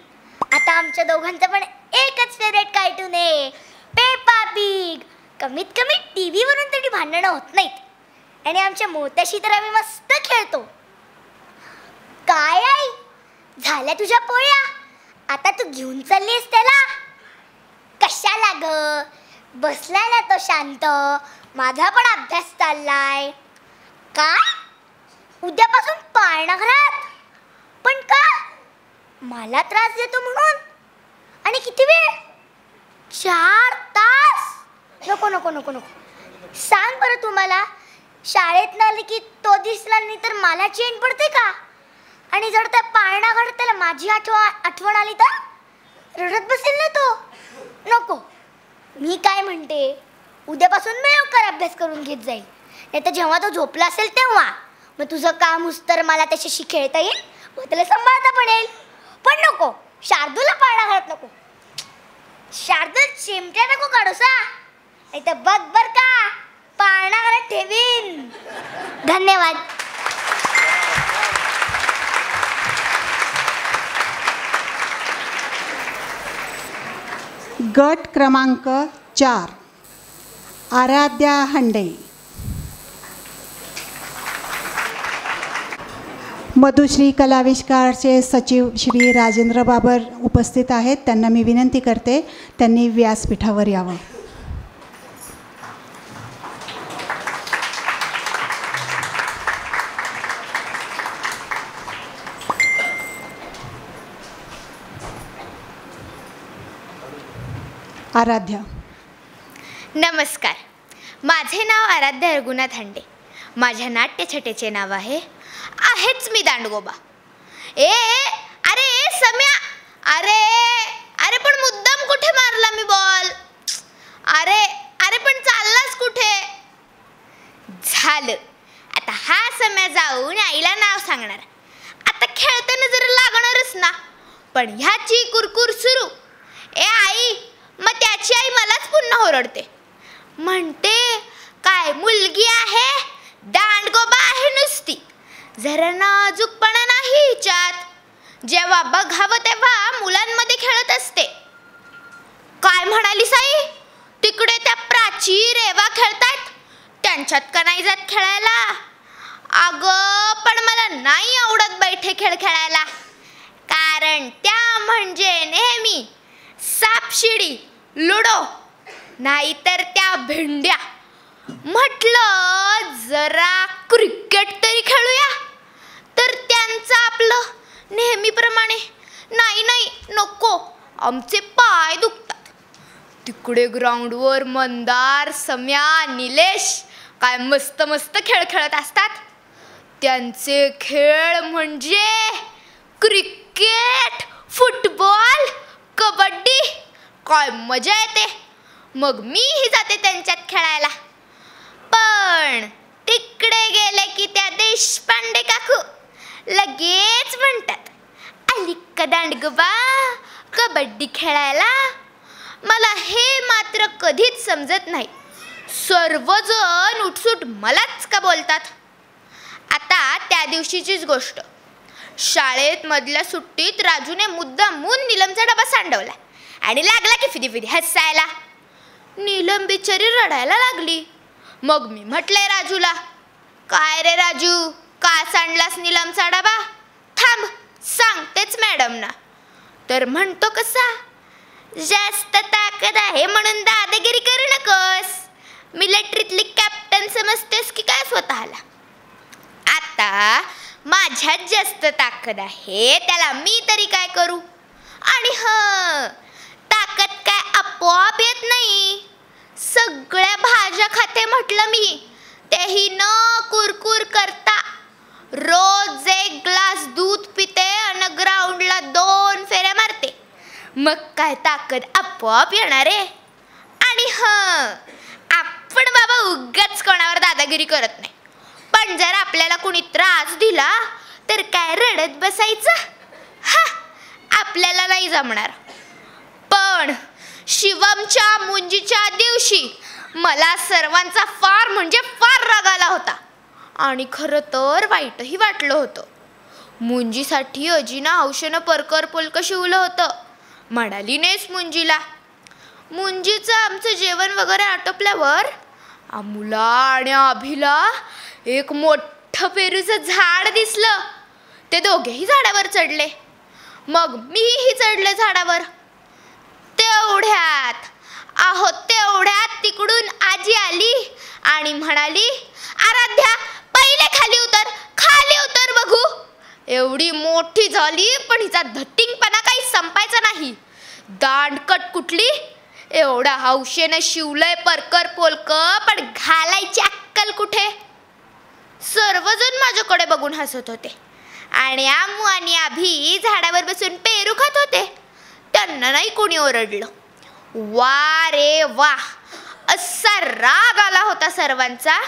आता आमच्या दोघांचं पण एकच फेवरेट कार्टून आहे, पेपा पिग. कमीत कमी टीव्ही वरून तरी भांडणं होत नाहीत. आणि आमच्या मोत्याशी तर आम्ही मस्त खेळतो. काय आई, झाल्या तुझ्या पोळ्या? आता तू घेऊन चाललीस त्याला? कशाला ग? बसलाय ना तो शांत. माझा पण अभ्यास चाललाय. काय उद्यापासून पाळणा घरात? पण का? मला त्रास देतो म्हणून? आणि किती वेळ? 4 तास? नको नको नको नको. सांग बरं, तुम्हाला शाळेत न आली की तो दिसला नाही तर मला चेन पडते का? आणि जर त्या पाळणा घरात त्याला माझी आठवण आली तर रडत बसेल ना तो. नको. मी काय म्हणते, उद्यापासून मी लवकर अभ्यास करून घेत जाईल. नाही तर जेव्हा तो झोपला असेल तेव्हा मग तुझं काम उस्तर मला त्याच्याशी खेळता येईल व त्याला सांभाळता पण येईल. पण नको, शार्दूला पाळणा घरात नको. शार्दूल चिमट्या नको काढूसा, नाही तर बघ बर का पाळणा घरात ठेवीन. धन्यवाद. गट क्रमांक 4 आराध्या हंडे. मधुश्री कलाविष्कारचे सचिव श्री राजेंद्र बाबर उपस्थित आहेत. त्यांना मी विनंती करते त्यांनी व्यासपीठावर यावं. आराध्या. नमस्कार, माझे नाव आराध्या रघुनाथ हंडे. माझ्या नाट्यछटेचे नाव आहे आहेच मी दांडगोबा. अरे सम्या, अरे पण मुद्दाम कुठे मारला मी बॉल? अरे पण चाललास कुठे? झालं, आता हा सम्या जाऊन आईला नाव सांगणार. आता खेळताना जरा लागणारच ना. पण ह्याची कुरकुर सुरू. आई, मग त्याची आई मलाच पुन्हा ओरडते, म्हणते काय मुलगी आहे, दांडगोबा आहे नुसती, जरा नाजूकपणा नाही हिच्यात. जेव्हा बघावं तेव्हा मुलांमध्ये खेळत असते. काय म्हणाली साई? तिकडे त्या प्राची रेवा खेळतात, त्यांच्यात का नाही जात खेळायला? अगं पण मला नाही आवडत बैठे खेळ खेळायला, कारण त्या म्हणजे नेहमी सापशिडी, लुडो, नाहीतर त्या भेंड्या. म्हटलं जरा क्रिकेट तरी खेळूया, तर त्यांचं आपलं नेहमीप्रमाणे नाही नको, आमचे पाय दुखतात. तिकडे ग्राउंडवर मंदार, सम्या, निलेश काय मस्त मस्त खेळ खेळत असतात. त्यांचे खेळ म्हणजे क्रिकेट, फुटबॉल, कबड्डी, काय मजा येते. मग मीही जाते त्यांच्यात खेळायला. पण तिकडे गेले की त्या देशपांडे काकू लगेच म्हणतात, आली का दांडगोबा कबड्डी खेळायला? मला हे मात्र कधीच समजत नाही. सर्वजण उठसूट मलाच का बोलतात? आता त्या दिवशीचीच गोष्ट. शाळेत मधल्या सुट्टीत राजूने मुद्दामून नीलमचा डबा सांडवला आणि लागला की फिदी हसायला. नीलम बिचारी रडायला लागली. मग मी म्हटले राजूला, काय रे राजू, का सांडलास नीलमचा डबा? थांब सांगतेच मॅडमना. तर म्हणतो कसा, जास्त ताकद आहे म्हणून दादागिरी करू नकोस, मिलिटरीतली कॅप्टन समजतेस की काय स्वतःला? आता माझ्यात जास्त ताकद आहे, त्याला मी तरी काय करू? आणि ताकद काय आपोआप येत नाही. सगळ्या भाज्या खाते म्हटलं मी, तेही न कुरकुर करता. रोज 1 ग्लास दूध पिते आणि ग्राउंडला 2 फेऱ्या मारते. मग काय ताकद आपोआप येणार आहे. आणि आपण बाबा उगाच कोणावर दादागिरी करत नाही. पण जर आपल्याला कोणी त्रास दिला तर काय रडत बसायचं? आपल्याला नाही जमणार. पण शिवमच्या मुंजीच्या दिवशी मला सर्वांचा फार म्हणजे फार राग आला होता. आणि खरं तर वाईटही वाटलं होतं. मुंजीसाठी अजीना हौशेनं परकर पोलकं शिवलं होतं. म्हणाली नेस मुंजीला. मुंजीचं आमचं जेवण वगैरे आटोपल्यावर अमुला आणि अभिला एक मोठं पेरूचं झाड दिसलं. ते दोघेही झाडावर चढले. मग मीही चढले झाडावर. तेवढ्यात तिकडून आजी आली आणि म्हणाली, आराध्या पहिले खाली उतर बघू. एवढी मोठी झाली पण हिचा धट्टिंगपणा काही संपायचा नाही. दांडकट कुठली, एवढा हौशेनं शिवलंय परकर पोलकं, पण घालायची अक्कल कुठे? सर्वजण माझ्याकडे बघून हसत होते. आणि आमू आणि अभि झाडावर बसून पेरू खात होते. त्यांना नाही कोणी ओरडलं. वा रे वा, असा राग आला होता सर्वांचा.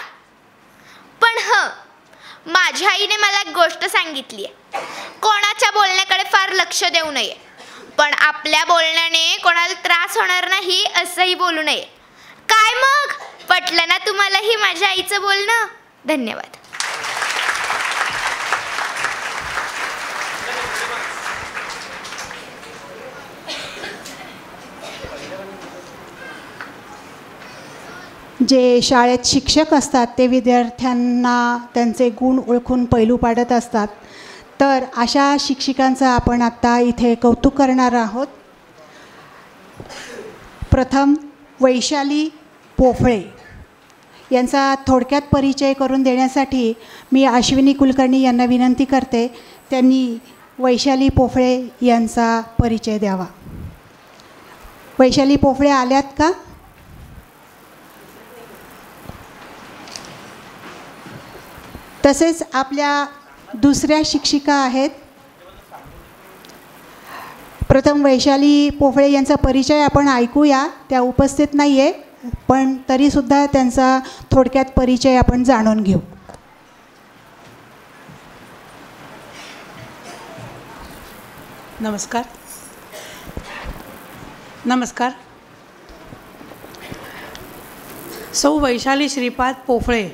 पण माझ्या आईने मला एक गोष्ट सांगितली आहे, कोणाच्या बोलण्याकडे फार लक्ष देऊ नये, पण आपल्या बोलण्याने कोणाला त्रास होणार नाही असंही बोलू नये. काय मग पटलं ना तुम्हालाही माझ्या आईचं बोलणं? धन्यवाद. जे शाळेत शिक्षक असतात ते विद्यार्थ्यांना त्यांचे गुण ओळखून पैलू पाडत असतात. तर अशा शिक्षिकांचं आपण आत्ता इथे कौतुक करणार आहोत. प्रथम वैशाली पोफळे यांचा थोडक्यात परिचय करून देण्यासाठी मी अश्विनी कुलकर्णी यांना विनंती करते, त्यांनी वैशाली पोफळे यांचा परिचय द्यावा. वैशाली पोफळे आल्यात का? तसेच आपल्या दुसऱ्या शिक्षिका आहेत. प्रथम वैशाली पोफळे यांचा परिचय आपण ऐकूया. त्या उपस्थित नाही आहे, पण तरीसुद्धा त्यांचा थोडक्यात परिचय आपण जाणून घेऊ. नमस्कार. नमस्कार. सौ वैशाली श्रीपाद पोफळे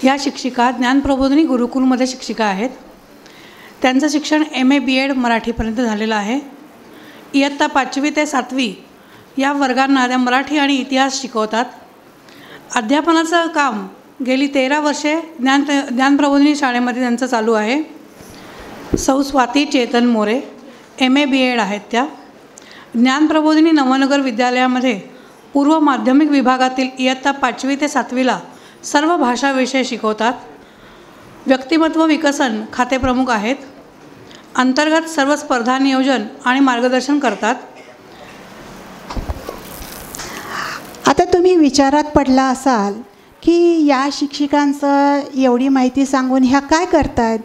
या शिक्षिका ज्ञानप्रबोधिनी गुरुकुलमध्ये शिक्षिका आहेत. त्यांचं शिक्षण MA BEd मराठीपर्यंत झालेलं आहे. इयत्ता 5वी ते 7वी या वर्गांना त्या मराठी आणि इतिहास शिकवतात. अध्यापनाचं काम गेली 13 वर्षे ज्ञानप्रबोधिनी शाळेमध्ये त्यांचं चालू आहे. सौ स्वाती चेतन मोरे MA BEd आहेत त्या. ज्ञानप्रबोधिनी नवनगर विद्यालयामध्ये पूर्व माध्यमिक विभागातील इयत्ता 5वी ते 7वीला सर्व भाषा विषय शिकवतात. व्यक्तिमत्व विकसन खाते प्रमुख आहेत. अंतर्गत सर्व स्पर्धा नियोजन आणि मार्गदर्शन करतात. आता तुम्ही विचारात पडला असाल की या शिक्षिकांचं एवढी माहिती सांगून ह्या काय करतात,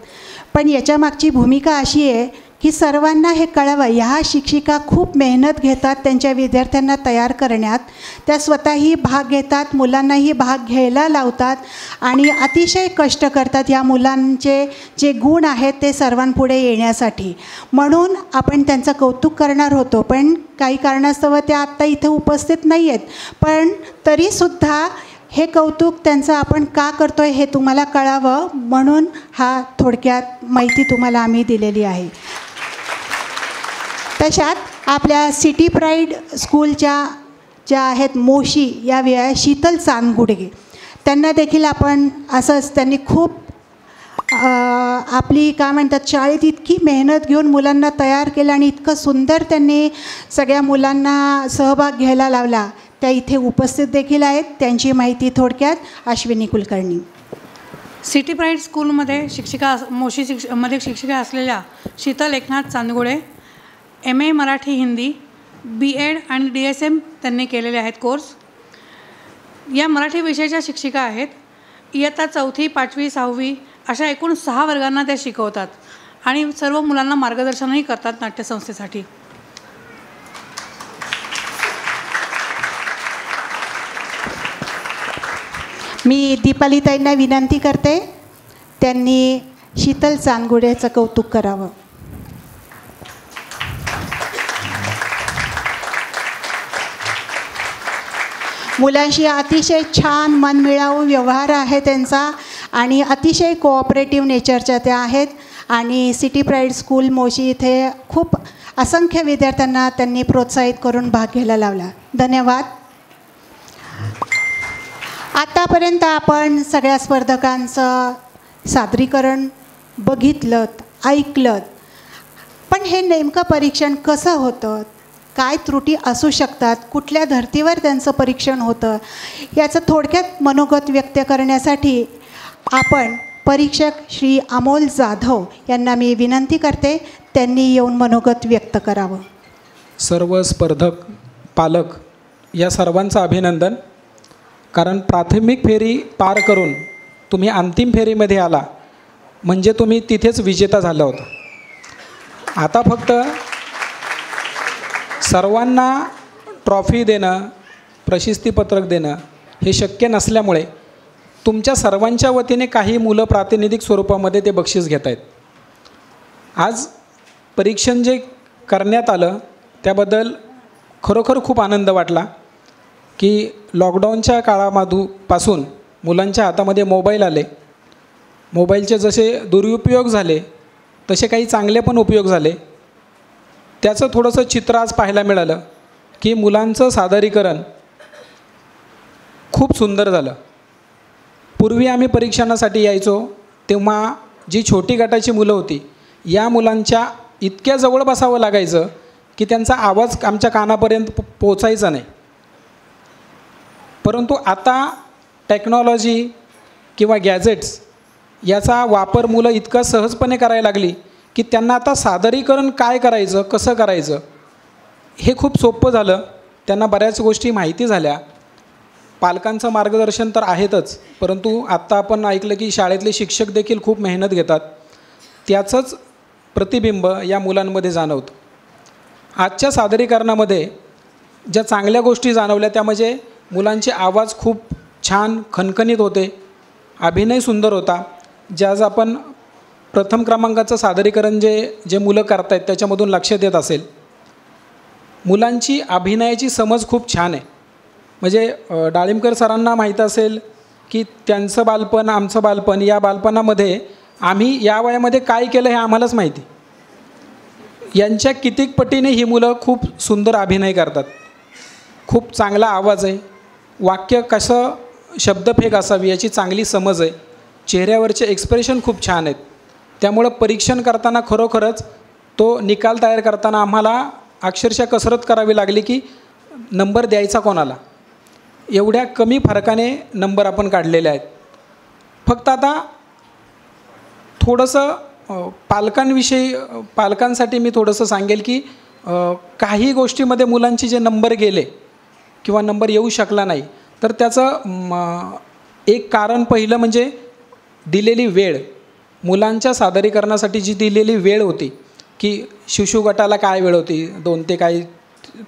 पण याच्या मागची भूमिका अशी आहे की सर्वांना हे कळावं. ह्या शिक्षिका खूप मेहनत घेतात त्यांच्या विद्यार्थ्यांना तयार करण्यात. त्या स्वतःही भाग घेतात, मुलांनाही भाग घ्यायला लावतात आणि अतिशय कष्ट करतात ह्या मुलांचे जे गुण आहेत ते सर्वांपुढे येण्यासाठी. म्हणून आपण त्यांचं कौतुक करणार होतो, पण काही कारणास्तव त्या आत्ता इथे उपस्थित नाही आहेत. पण तरीसुद्धा हे कौतुक त्यांचं आपण का करतो आहे हे तुम्हाला कळावं म्हणून हा थोडक्यात माहिती तुम्हाला आम्ही दिलेली आहे. तशात आपल्या सिटी प्राईड स्कूलच्या ज्या आहेत मोशी या शीतल चांदगुडे, त्यांना देखील आपण असंच त्यांनी खूप आपली काय म्हणतात शाळेत इतकी मेहनत घेऊन मुलांना तयार केलं आणि इतकं सुंदर त्यांनी सगळ्या मुलांना सहभाग घ्यायला लावला. त्या इथे उपस्थित देखील आहेत. त्यांची माहिती थोडक्यात अश्विनी कुलकर्णी. सिटी प्राईड स्कूलमध्ये मोशी मध्ये शिक्षिका असलेल्या शीतल एकनाथ चांदगुडे MA मराठी हिंदी BEd आणि DSM त्यांनी केलेले आहेत कोर्स. या मराठी विषयाच्या शिक्षिका आहेत. इयत्ता 4थी 5वी 6वी अशा एकूण 6 वर्गांना त्या शिकवतात आणि सर्व मुलांना मार्गदर्शनही करतात नाट्यसंस्थेसाठी. मी दीपालीताईंना विनंती करते त्यांनी शीतल चांदगुडेचं कौतुक करावं. मुलांशी अतिशय छान मनमिळावू व्यवहार आहे त्यांचा आणि अतिशय कोऑपरेटिव्ह नेचरच्या त्या आहेत. आणि सिटी प्राईड स्कूल मोशी इथे खूप असंख्य विद्यार्थ्यांना त्यांनी प्रोत्साहित करून भाग घ्यायला लावला. धन्यवाद. आतापर्यंत आपण सगळ्या स्पर्धकांचं सादरीकरण बघितलं, ऐकलं, पण हे नेमकं परीक्षण कसं होतं, काय त्रुटी असू शकतात, कुठल्या धर्तीवर त्यांचं परीक्षण होतं, याचं थोडक्यात मनोगत व्यक्त करण्यासाठी आपण परीक्षक श्री अमोल जाधव यांना मी विनंती करते त्यांनी येऊन मनोगत व्यक्त करावं. सर्व स्पर्धक, पालक या सर्वांचं अभिनंदन. कारण प्राथमिक फेरी पार करून तुम्ही अंतिम फेरीमध्ये आला म्हणजे तुम्ही तिथेच विजेता झाला होता. आता फक्त सर्वांना ट्रॉफी देणं, प्रशस्तीपत्रक देणं हे शक्य नसल्यामुळे तुमच्या सर्वांच्या वतीने काही मुलं प्रातिनिधिक स्वरूपामध्ये ते बक्षीस घेत आहेत. आज परीक्षण जे करण्यात आलं त्याबद्दल खरोखर खूप आनंद वाटला की लॉकडाऊनच्या काळापासून मुलांच्या हातामध्ये मोबाईल आले. मोबाईलचे जसे दुरुपयोग झाले तसे काही चांगले पण उपयोग झाले. त्याचं थोडंसं चित्र आज पाहायला मिळालं की मुलांचं सादरीकरण खूप सुंदर झालं. पूर्वी आम्ही परीक्षणासाठी यायचो तेव्हा जी छोटी गटाची मुलं होती या मुलांच्या इतक्या जवळ बसावं लागायचं की त्यांचा आवाज आमच्या कानापर्यंत पोचायचा नाही. परंतु आता टेक्नॉलॉजी किंवा गॅजेट्स याचा वापर मुलं इतकं सहजपणे करायला लागली की त्यांना आता सादरीकरण काय करायचं, कसं करायचं हे खूप सोपं झालं. त्यांना बऱ्याच गोष्टी माहिती झाल्या. पालकांचं मार्गदर्शन तर आहेतच, परंतु आत्ता आपण ऐकलं की शाळेतले शिक्षक देखील खूप मेहनत घेतात. त्याचंच प्रतिबिंब या मुलांमध्ये जाणवतं. आजच्या सादरीकरणामध्ये ज्या चांगल्या गोष्टी जाणवल्या त्या म्हणजे मुलांचे आवाज खूप छान खणखणीत होते, अभिनय सुंदर होता. जे आज आपण प्रथम क्रमांकाचं सादरीकरण जे मुलं करत आहेत त्याच्यामधून लक्षात येत असेल, मुलांची अभिनयाची समज खूप छान आहे. म्हणजे डाळिंबकर सरांना माहीत असेल की त्यांचं बालपण आमचं बालपण, या बालपणामध्ये आम्ही या वयामध्ये काय केलं हे आम्हालाच माहिती. यांच्या कितीक पटीने ही मुलं खूप सुंदर अभिनय करतात. खूप चांगला आवाज आहे, वाक्य कसं शब्दफेक असावी याची चांगली समज आहे, चेहऱ्यावरचे एक्सप्रेशन खूप छान आहेत. त्यामुळं परीक्षण करताना खरोखरच तो निकाल तयार करताना आम्हाला अक्षरशः कसरत करावी लागली की नंबर द्यायचा कोणाला. एवढ्या कमी फरकाने नंबर आपण काढलेले आहेत. फक्त आता थोडंसं पालकांसाठी मी थोडंसं सांगेल की काही गोष्टीमध्ये मुलांचे जे नंबर गेले किंवा नंबर येऊ शकला नाही, तर त्याचं एक कारण पहिलं म्हणजे दिलेली वेळ. मुलांच्या सादरीकरणासाठी जी दिलेली वेळ होती की शिशु गटाला काय वेळ होती, 2 ते काही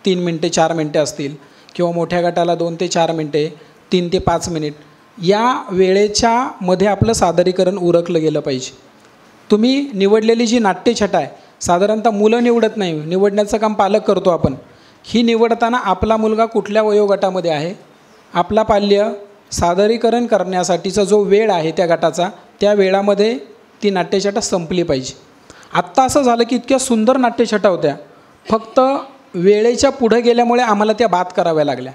3 मिनटे 4 मिनटे असतील, किंवा मोठ्या गटाला 2 ते 4 मिनटे 3 ते 5 मिनिट, या वेळेच्या मध्ये आपलं सादरीकरण उरकलं गेलं पाहिजे. तुम्ही निवडलेली जी नाट्यछटा आहे, साधारणतः मुलं निवडत नाही, निवडण्याचं काम पालक करतो आपण. ही निवडताना आपला मुलगा कुठल्या वयोगटामध्ये आहे, आपला पाल्य सादरीकरण करण्यासाठीचा जो वेळ आहे त्या गटाचा, त्या वेळामध्ये ती नाट्यछटा संपली पाहिजे. आत्ता असं झालं की इतक्या सुंदर नाट्यछटा होत्या, फक्त वेळेच्या पुढं गेल्यामुळे आम्हाला त्या बाद कराव्या लागल्या.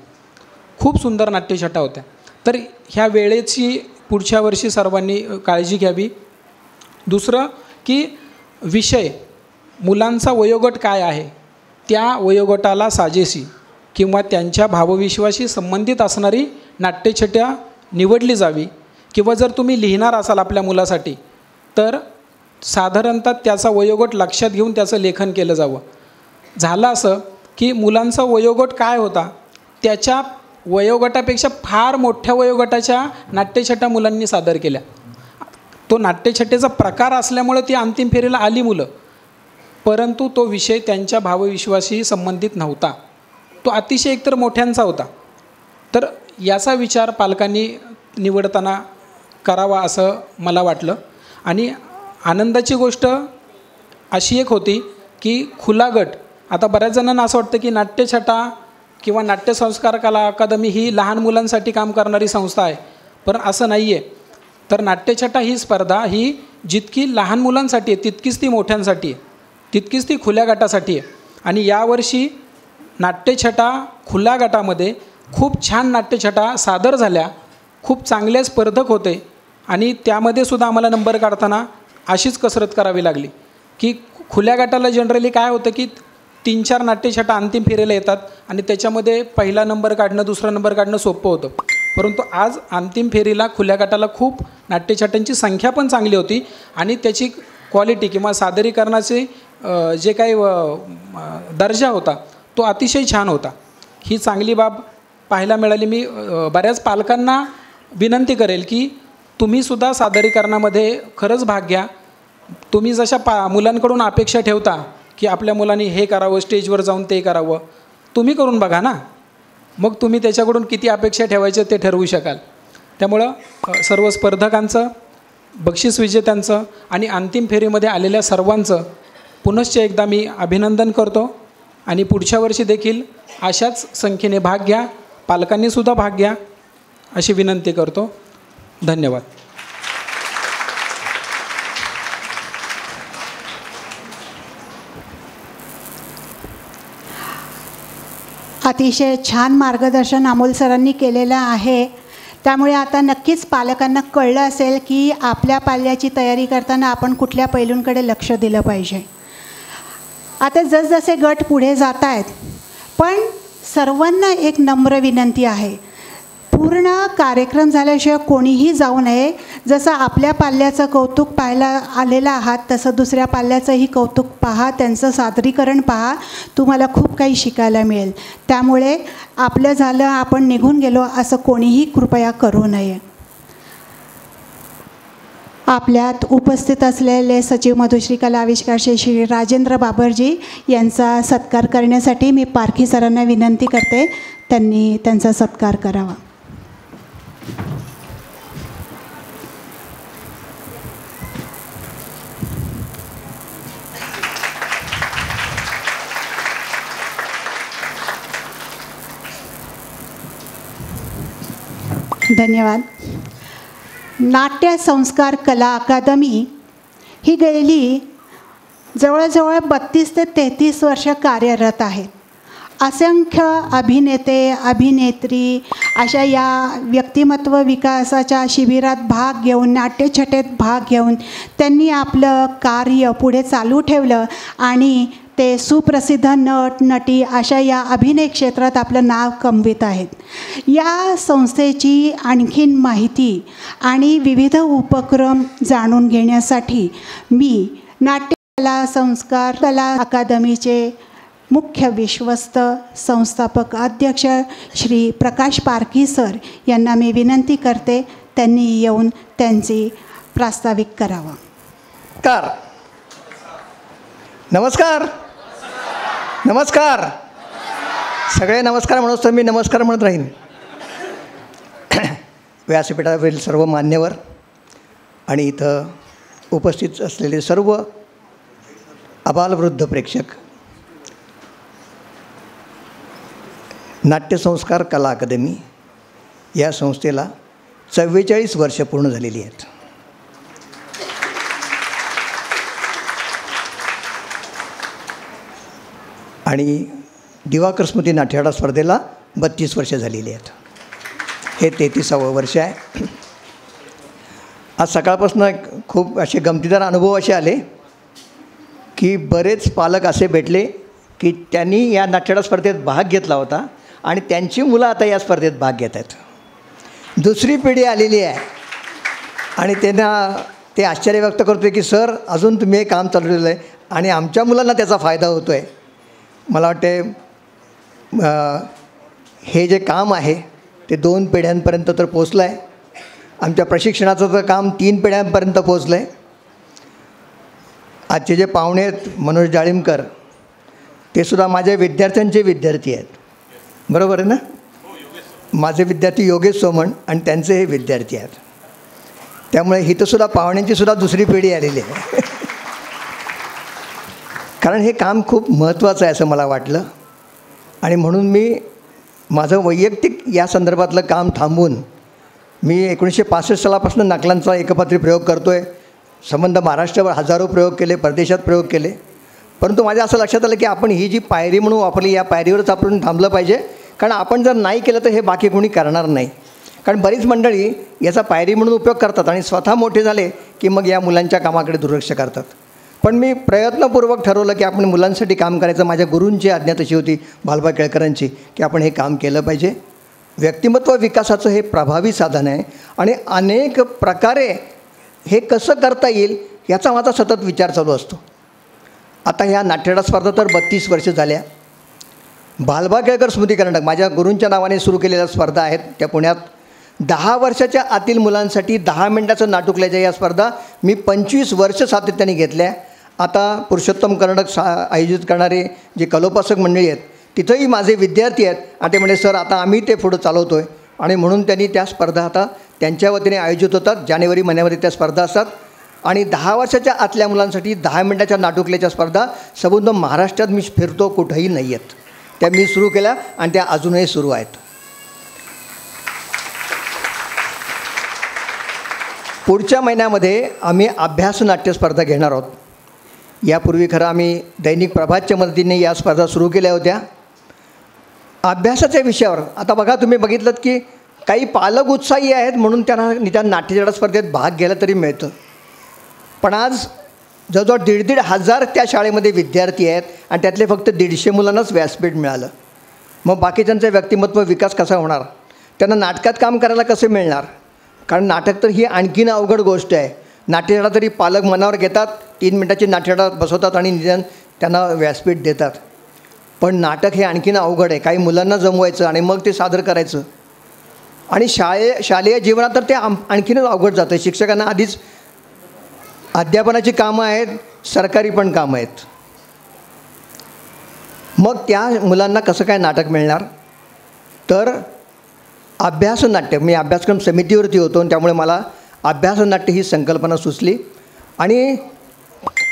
खूप सुंदर नाट्यछटा होत्या. तर ह्या वेळेची पुढच्या वर्षी सर्वांनी काळजी घ्यावी. दुसरं की विषय, मुलांचा वयोगट काय आहे त्या वयोगटाला साजेशी किंवा त्यांच्या भावविश्वाशी संबंधित असणारी नाट्यछटा निवडली जावी. किंवा जर तुम्ही लिहिणार असाल आपल्या मुलासाठी तर साधारणतः त्याचा वयोगट लक्षात घेऊन त्याचं लेखन केलं जावं. झालं असं की मुलांचा वयोगट काय होता त्याच्या वयोगटापेक्षा फार मोठ्या वयोगटाच्या नाट्यछटा मुलांनी सादर केल्या. तो नाट्यछटेचा प्रकार असल्यामुळे ती अंतिम फेरीला आली मुलं, परंतु तो विषय त्यांच्या भावविश्वाशी संबंधित नव्हता, तो अतिशय एकतर मोठ्यांचा होता. तर याचा विचार पालकांनी निवडताना करावा असं मला वाटलं. आणि आनंदाची गोष्ट अशी एक होती की खुला गट, आता बऱ्याच जणांना असं वाटतं की नाट्यछटा किंवा नाट्यसंस्कार कला अकादमी ही लहान मुलांसाठी काम करणारी संस्था आहे, पण असं नाही आहे. तर नाट्यछटा ही स्पर्धा ही जितकी लहान मुलांसाठी आहे तितकीच ती मोठ्यांसाठी आहे, तितकीच ती खुल्या गटासाठी आहे. आणि यावर्षी नाट्यछटा खुल्या गटामध्ये खूप छान नाट्यछटा सादर झाल्या, खूप चांगले स्पर्धक होते. आणि त्यामध्ये सुद्धा आम्हाला नंबर काढताना अशीच कसरत करावी लागली की खुल्या गटाला जनरली काय होतं की 3-4 नाट्यछटा अंतिम फेरीला येतात आणि त्याच्यामध्ये पहिला नंबर काढणं दुसरा नंबर काढणं सोपं होतं. परंतु आज अंतिम फेरीला खुल्या गटाला खूप नाट्यछटांची संख्या पण चांगली होती आणि त्याची क्वालिटी किंवा सादरीकरणाचे जे काही दर्जा होता तो अतिशय छान होता. ही चांगली बाब पाहायला मिळाली. मी बऱ्याच पालकांना विनंती करेल की तुम्हीसुद्धा सादरीकरणामध्ये खरंच भाग घ्या. तुम्ही जशा मुलांकडून अपेक्षा ठेवता की आपल्या मुलांनी हे करावं, स्टेजवर जाऊन ते करावं, तुम्ही करून बघा ना, मग तुम्ही त्याच्याकडून किती अपेक्षा ठेवायच्या ते ठरवू शकाल. त्यामुळं सर्व स्पर्धकांचं, बक्षीस विजेत्यांचं आणि अंतिम फेरीमध्ये आलेल्या सर्वांचं पुनश्च एकदा मी अभिनंदन करतो. आणि पुढच्या वर्षी देखील अशाच संख्येने भाग घ्या, पालकांनीसुद्धा भाग घ्या अशी विनंती करतो. धन्यवाद. अतिशय छान मार्गदर्शन अमोल सरांनी केलेलं आहे. त्यामुळे आता नक्कीच पालकांना कळलं असेल की आपल्या पाल्याची तयारी करताना आपण कुठल्या पैलूंकडे लक्ष दिलं पाहिजे. आता जसजसे गट पुढे जात आहेत, पण सर्वांना एक नम्र विनंती आहे, पूर्ण कार्यक्रम झाल्याशिवाय कोणीही जाऊ नये. जसं आपल्या पाल्याचं कौतुक पाहायला आलेलं आहात तसं दुसऱ्या पाल्याचंही कौतुक पहा, त्यांचं सादरीकरण पहा, तुम्हाला खूप काही शिकायला मिळेल. त्यामुळे आपलं झालं आपण निघून गेलो असं कोणीही कृपया करू नये. आपल्यात उपस्थित असलेले सचिव मधुश्री कला आविष्कार श्री राजेंद्र बाबरजी यांचा सत्कार करण्यासाठी मी पारखी सरांना विनंती करते, त्यांनी त्यांचा सत्कार करावा. धन्यवाद. नाट्य संस्कार कला अकादमी ही गेली जवळजवळ 32 ते 33 वर्ष कार्यरत आहे. असंख्य अभिनेते अभिनेत्री अशा या व्यक्तिमत्व विकासाच्या शिबिरात भाग घेऊन नाट्यछटेत भाग घेऊन त्यांनी आपलं कार्य पुढे चालू ठेवलं आणि ते सुप्रसिद्ध नट नटी अशा या अभिनय क्षेत्रात आपलं नाव कमवित आहेत. या संस्थेची आणखीन माहिती आणि विविध उपक्रम जाणून घेण्यासाठी मी नाट्यकला संस्कार कला अकादमीचे मुख्य विश्वस्त संस्थापक अध्यक्ष श्री प्रकाश पारखी सर यांना मी विनंती करते, त्यांनी येऊन त्यांची प्रास्ताविक करावं. नमस्कार. नमस्कार. सगळे नमस्कार म्हणून तर मी नमस्कार म्हणत राहीन. व्यासपीठावरील सर्व मान्यवर आणि इथं उपस्थित असलेले सर्व आबालवृद्ध प्रेक्षक, नाट्यसंस्कार कला अकादमी या संस्थेला 44 वर्ष पूर्ण झालेली आहेत. आणि दिवाकर स्मृती नाट्यगळा स्पर्धेला 32 वर्ष झालेली आहेत. हे 33वे वर्ष आहे. आज सकाळपासून खूप असे गमतीदार अनुभव असे आले की बरेच पालक असे भेटले की त्यांनी या नाट्यगळा स्पर्धेत भाग घेतला होता आणि त्यांची मुलं आता या स्पर्धेत भाग घेत आहेत. दुसरी पिढी आलेली आहे आणि त्यांना ते आश्चर्य व्यक्त करतो की सर अजून तुम्ही हे काम चालवलेलं आहे आणि आमच्या मुलांना त्याचा फायदा होतो आहे. मला वाटते हे जे काम आहे ते 2 पिढ्यांपर्यंत तर पोचलं आहे. आमच्या प्रशिक्षणाचं तर काम 3 पिढ्यांपर्यंत पोचलं आहे. आजचे जे पाहुणे आहेत मनोज डाळिंबकर ते सुद्धा माझ्या विद्यार्थ्यांचे विद्यार्थी आहेत. बरोबर आहे ना? माझे विद्यार्थी योगेश सोमण आणि त्यांचे हे विद्यार्थी आहेत. त्यामुळे इथंसुद्धा पाहुण्यांची सुद्धा दुसरी पिढी आलेली आहे. कारण हे काम खूप महत्त्वाचं आहे असं मला वाटलं आणि म्हणून मी माझं वैयक्तिक या संदर्भातलं काम थांबवून मी 1965 सालापासून नकलांचा एकपात्री प्रयोग करतो आहे. संबंध महाराष्ट्रावर हजारो प्रयोग केले, परदेशात प्रयोग केले. परंतु माझ्या असं लक्षात आलं की आपण ही जी पायरी म्हणून वापरली या पायरीवरच आपण थांबलं पाहिजे. कारण आपण जर नाही केलं तर हे बाकी कोणी करणार नाही. कारण बरीच मंडळी याचा पायरी म्हणून उपयोग करतात आणि स्वतः मोठे झाले की मग या मुलांच्या कामाकडे दुर्लक्ष करतात. पण मी प्रयत्नपूर्वक ठरवलं की आपण मुलांसाठी काम करायचं. माझ्या गुरूंची आज्ञा तशी होती, भालबा केळकरांची, की आपण हे काम केलं पाहिजे. व्यक्तिमत्व विकासाचं हे प्रभावी साधन आहे आणि अनेक प्रकारे हे कसं करता येईल याचा माझा सतत विचार चालू असतो. आता ह्या नाट्यगळा स्पर्धा तर 32 वर्ष झाल्या. भालबा केळकर स्मृती कर्नाटक माझ्या गुरूंच्या नावाने सुरू केलेल्या स्पर्धा आहेत त्या पुण्यात. 10 वर्षाच्या आतील मुलांसाठी 10 मिनिटाचं नाटुकल्याच्या या स्पर्धा मी 25 वर्ष सातत्याने घेतल्या. आता पुरुषोत्तम कर्नाटक आयोजित करणारे जे कलोपासक मंडळी आहेत तिथंही माझे विद्यार्थी आहेत आणि ते म्हणजे सर आता आम्ही ते पुढं चालवतो आहे आणि म्हणून त्यांनी त्या स्पर्धा आता त्यांच्या वतीने आयोजित होतात. जानेवारी महिन्यामध्ये त्या स्पर्धा असतात आणि 10 वर्षाच्या आतल्या मुलांसाठी 10 मिनिटाच्या नाटुकल्याच्या स्पर्धा संपूर्ण महाराष्ट्रात मी फिरतो, कुठंही नाही आहेत. त्या मी सुरू केल्या आणि त्या अजूनही सुरू आहेत. पुढच्या महिन्यामध्ये आम्ही अभ्यास नाट्य स्पर्धा घेणार आहोत. यापूर्वी खरं आम्ही दैनिक प्रभातच्या मदतीने या स्पर्धा सुरू केल्या होत्या अभ्यासाच्या विषयावर. आता बघा तुम्ही बघितलं की काही पालक उत्साही आहेत म्हणून त्यांना निदान नाट्यगळा स्पर्धेत भाग घ्यायला तरी मिळतं. पण आज जवळजवळ 1,500 त्या शाळेमध्ये विद्यार्थी आहेत आणि त्यातले फक्त 150 मुलांनाच व्यासपीठ मिळालं. मग बाकीच्यांचा व्यक्तिमत्व विकास कसा होणार? त्यांना नाटकात काम करायला कसे मिळणार? कारण नाटक तर ही आणखीन अवघड गोष्ट आहे. नाट्यछटा तरी पालक मनावर घेतात, 3 मिनिटाची नाट्यछटा बसवतात आणि निदान त्यांना व्यासपीठ देतात. पण नाटक हे आणखीन अवघड आहे. काही मुलांना जमवायचं आणि मग ते सादर करायचं. आणि शालेय जीवनात तर ते आणखीनच अवघड जातं. शिक्षकांना आधीच अध्यापनाची कामं आहेत, सरकारी पण कामं आहेत. मग त्या मुलांना कसं काय नाटक मिळणार? तर अभ्यासनाट्य, मी अभ्यासक्रम समितीवरती होतो आणि त्यामुळे मला अभ्यासनाट्य ही संकल्पना सुचली. आणि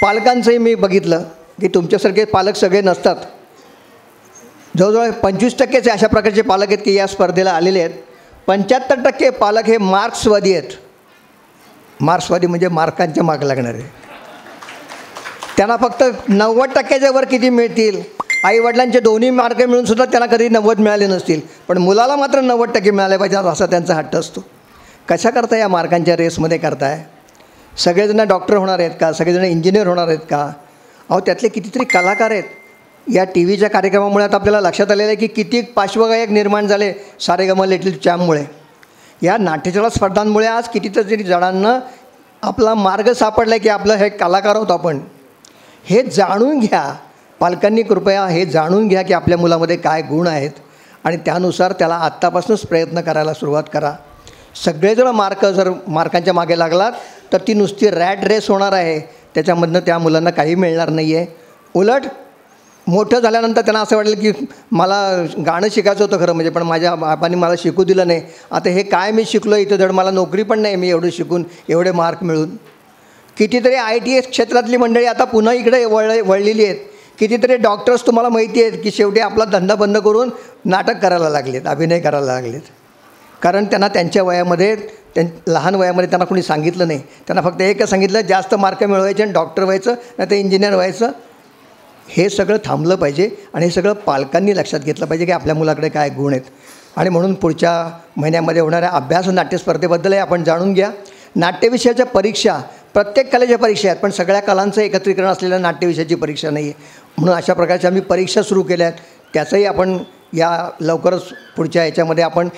पालकांचंही मी बघितलं की तुमच्यासारखे पालक सगळे नसतात. जवळजवळ 25% अशा प्रकारचे पालक आहेत की या स्पर्धेला आलेले आहेत. 75% पालक हे मार्क्सवादी आहेत. मार्क्सवादी म्हणजे मार्कांच्या मागे लागणारे. त्यांना फक्त 90%च्या वर किती मिळतील, आईवडिलांचे दोन्ही मार्क मिळूनसुद्धा त्यांना कधी 90 मिळाले नसतील, पण मुलाला मात्र 90% मिळाले पाहिजे असा त्यांचा हट्ट असतो. कशा करता या मार्कांच्या रेसमध्ये करताय? सगळेजण डॉक्टर होणार आहेत का? सगळेजण इंजिनियर होणार आहेत का? अहो त्यातले कितीतरी कलाकार आहेत. या टी व्हीच्या कार्यक्रमामुळे आता आपल्याला लक्षात आलेलं आहे की किती पार्श्वगायक निर्माण झाले सारेगम लिटिल चॅम्पमुळे. या नाट्यछटा स्पर्धांमुळे आज कितीतरी जणांना आपला मार्ग सापडला आहे की आपलं हे कलाकार आहोत आपण. हे जाणून घ्या पालकांनी, कृपया हे जाणून घ्या की आपल्या मुलामध्ये काय गुण आहेत आणि त्यानुसार त्याला आत्तापासूनच प्रयत्न करायला सुरुवात करा. सगळेजण जर मार्कांच्या मागे लागलात तर ती नुसती रॅट रेस होणार आहे. त्याच्यामधनं त्या मुलांना काही मिळणार नाही आहे. उलट मोठं झाल्यानंतर त्यांना असं वाटेल की मला गाणं शिकायचं होतं खरं म्हणजे, पण माझ्या बापांनी मला शिकू दिलं नाही. आता हे काय मी शिकलो, इथं धड मला नोकरी पण नाही, मी एवढं शिकून एवढे मार्क मिळून. कितीतरी ITS क्षेत्रातली मंडळी आता पुन्हा इकडे वळलेली आहेत. कितीतरी डॉक्टर्स तुम्हाला माहिती आहेत की शेवटी आपला धंदा बंद करून नाटक करायला लागलेत, अभिनय करायला लागलेत. कारण त्यांना त्यांच्या वयामध्ये, लहान वयामध्ये त्यांना कोणी सांगितलं नाही. त्यांना फक्त एकच सांगितलं, जास्त मार्क मिळवायचे आणि डॉक्टर व्हायचं नाही तर इंजिनियर व्हायचं. हे सगळं थांबलं पाहिजे आणि हे सगळं पालकांनी लक्षात घेतलं पाहिजे की आपल्या मुलाकडे काय गुण आहेत. आणि म्हणून पुढच्या महिन्यामध्ये होणाऱ्या अभ्यास नाट्य स्पर्धेबद्दलही आपण जाणून घ्या. नाट्यविषयाच्या परीक्षा प्रत्येक कलेच्या परीक्षा आहेत, पण सगळ्या कलांचं एकत्रीकरण असलेल्या नाट्यविषयाची परीक्षा नाही आहे. म्हणून अशा प्रकारच्या आम्ही परीक्षा सुरू केल्या आहेत. त्याचंही आपण या लवकरच पुढच्या याच्यामध्ये आपण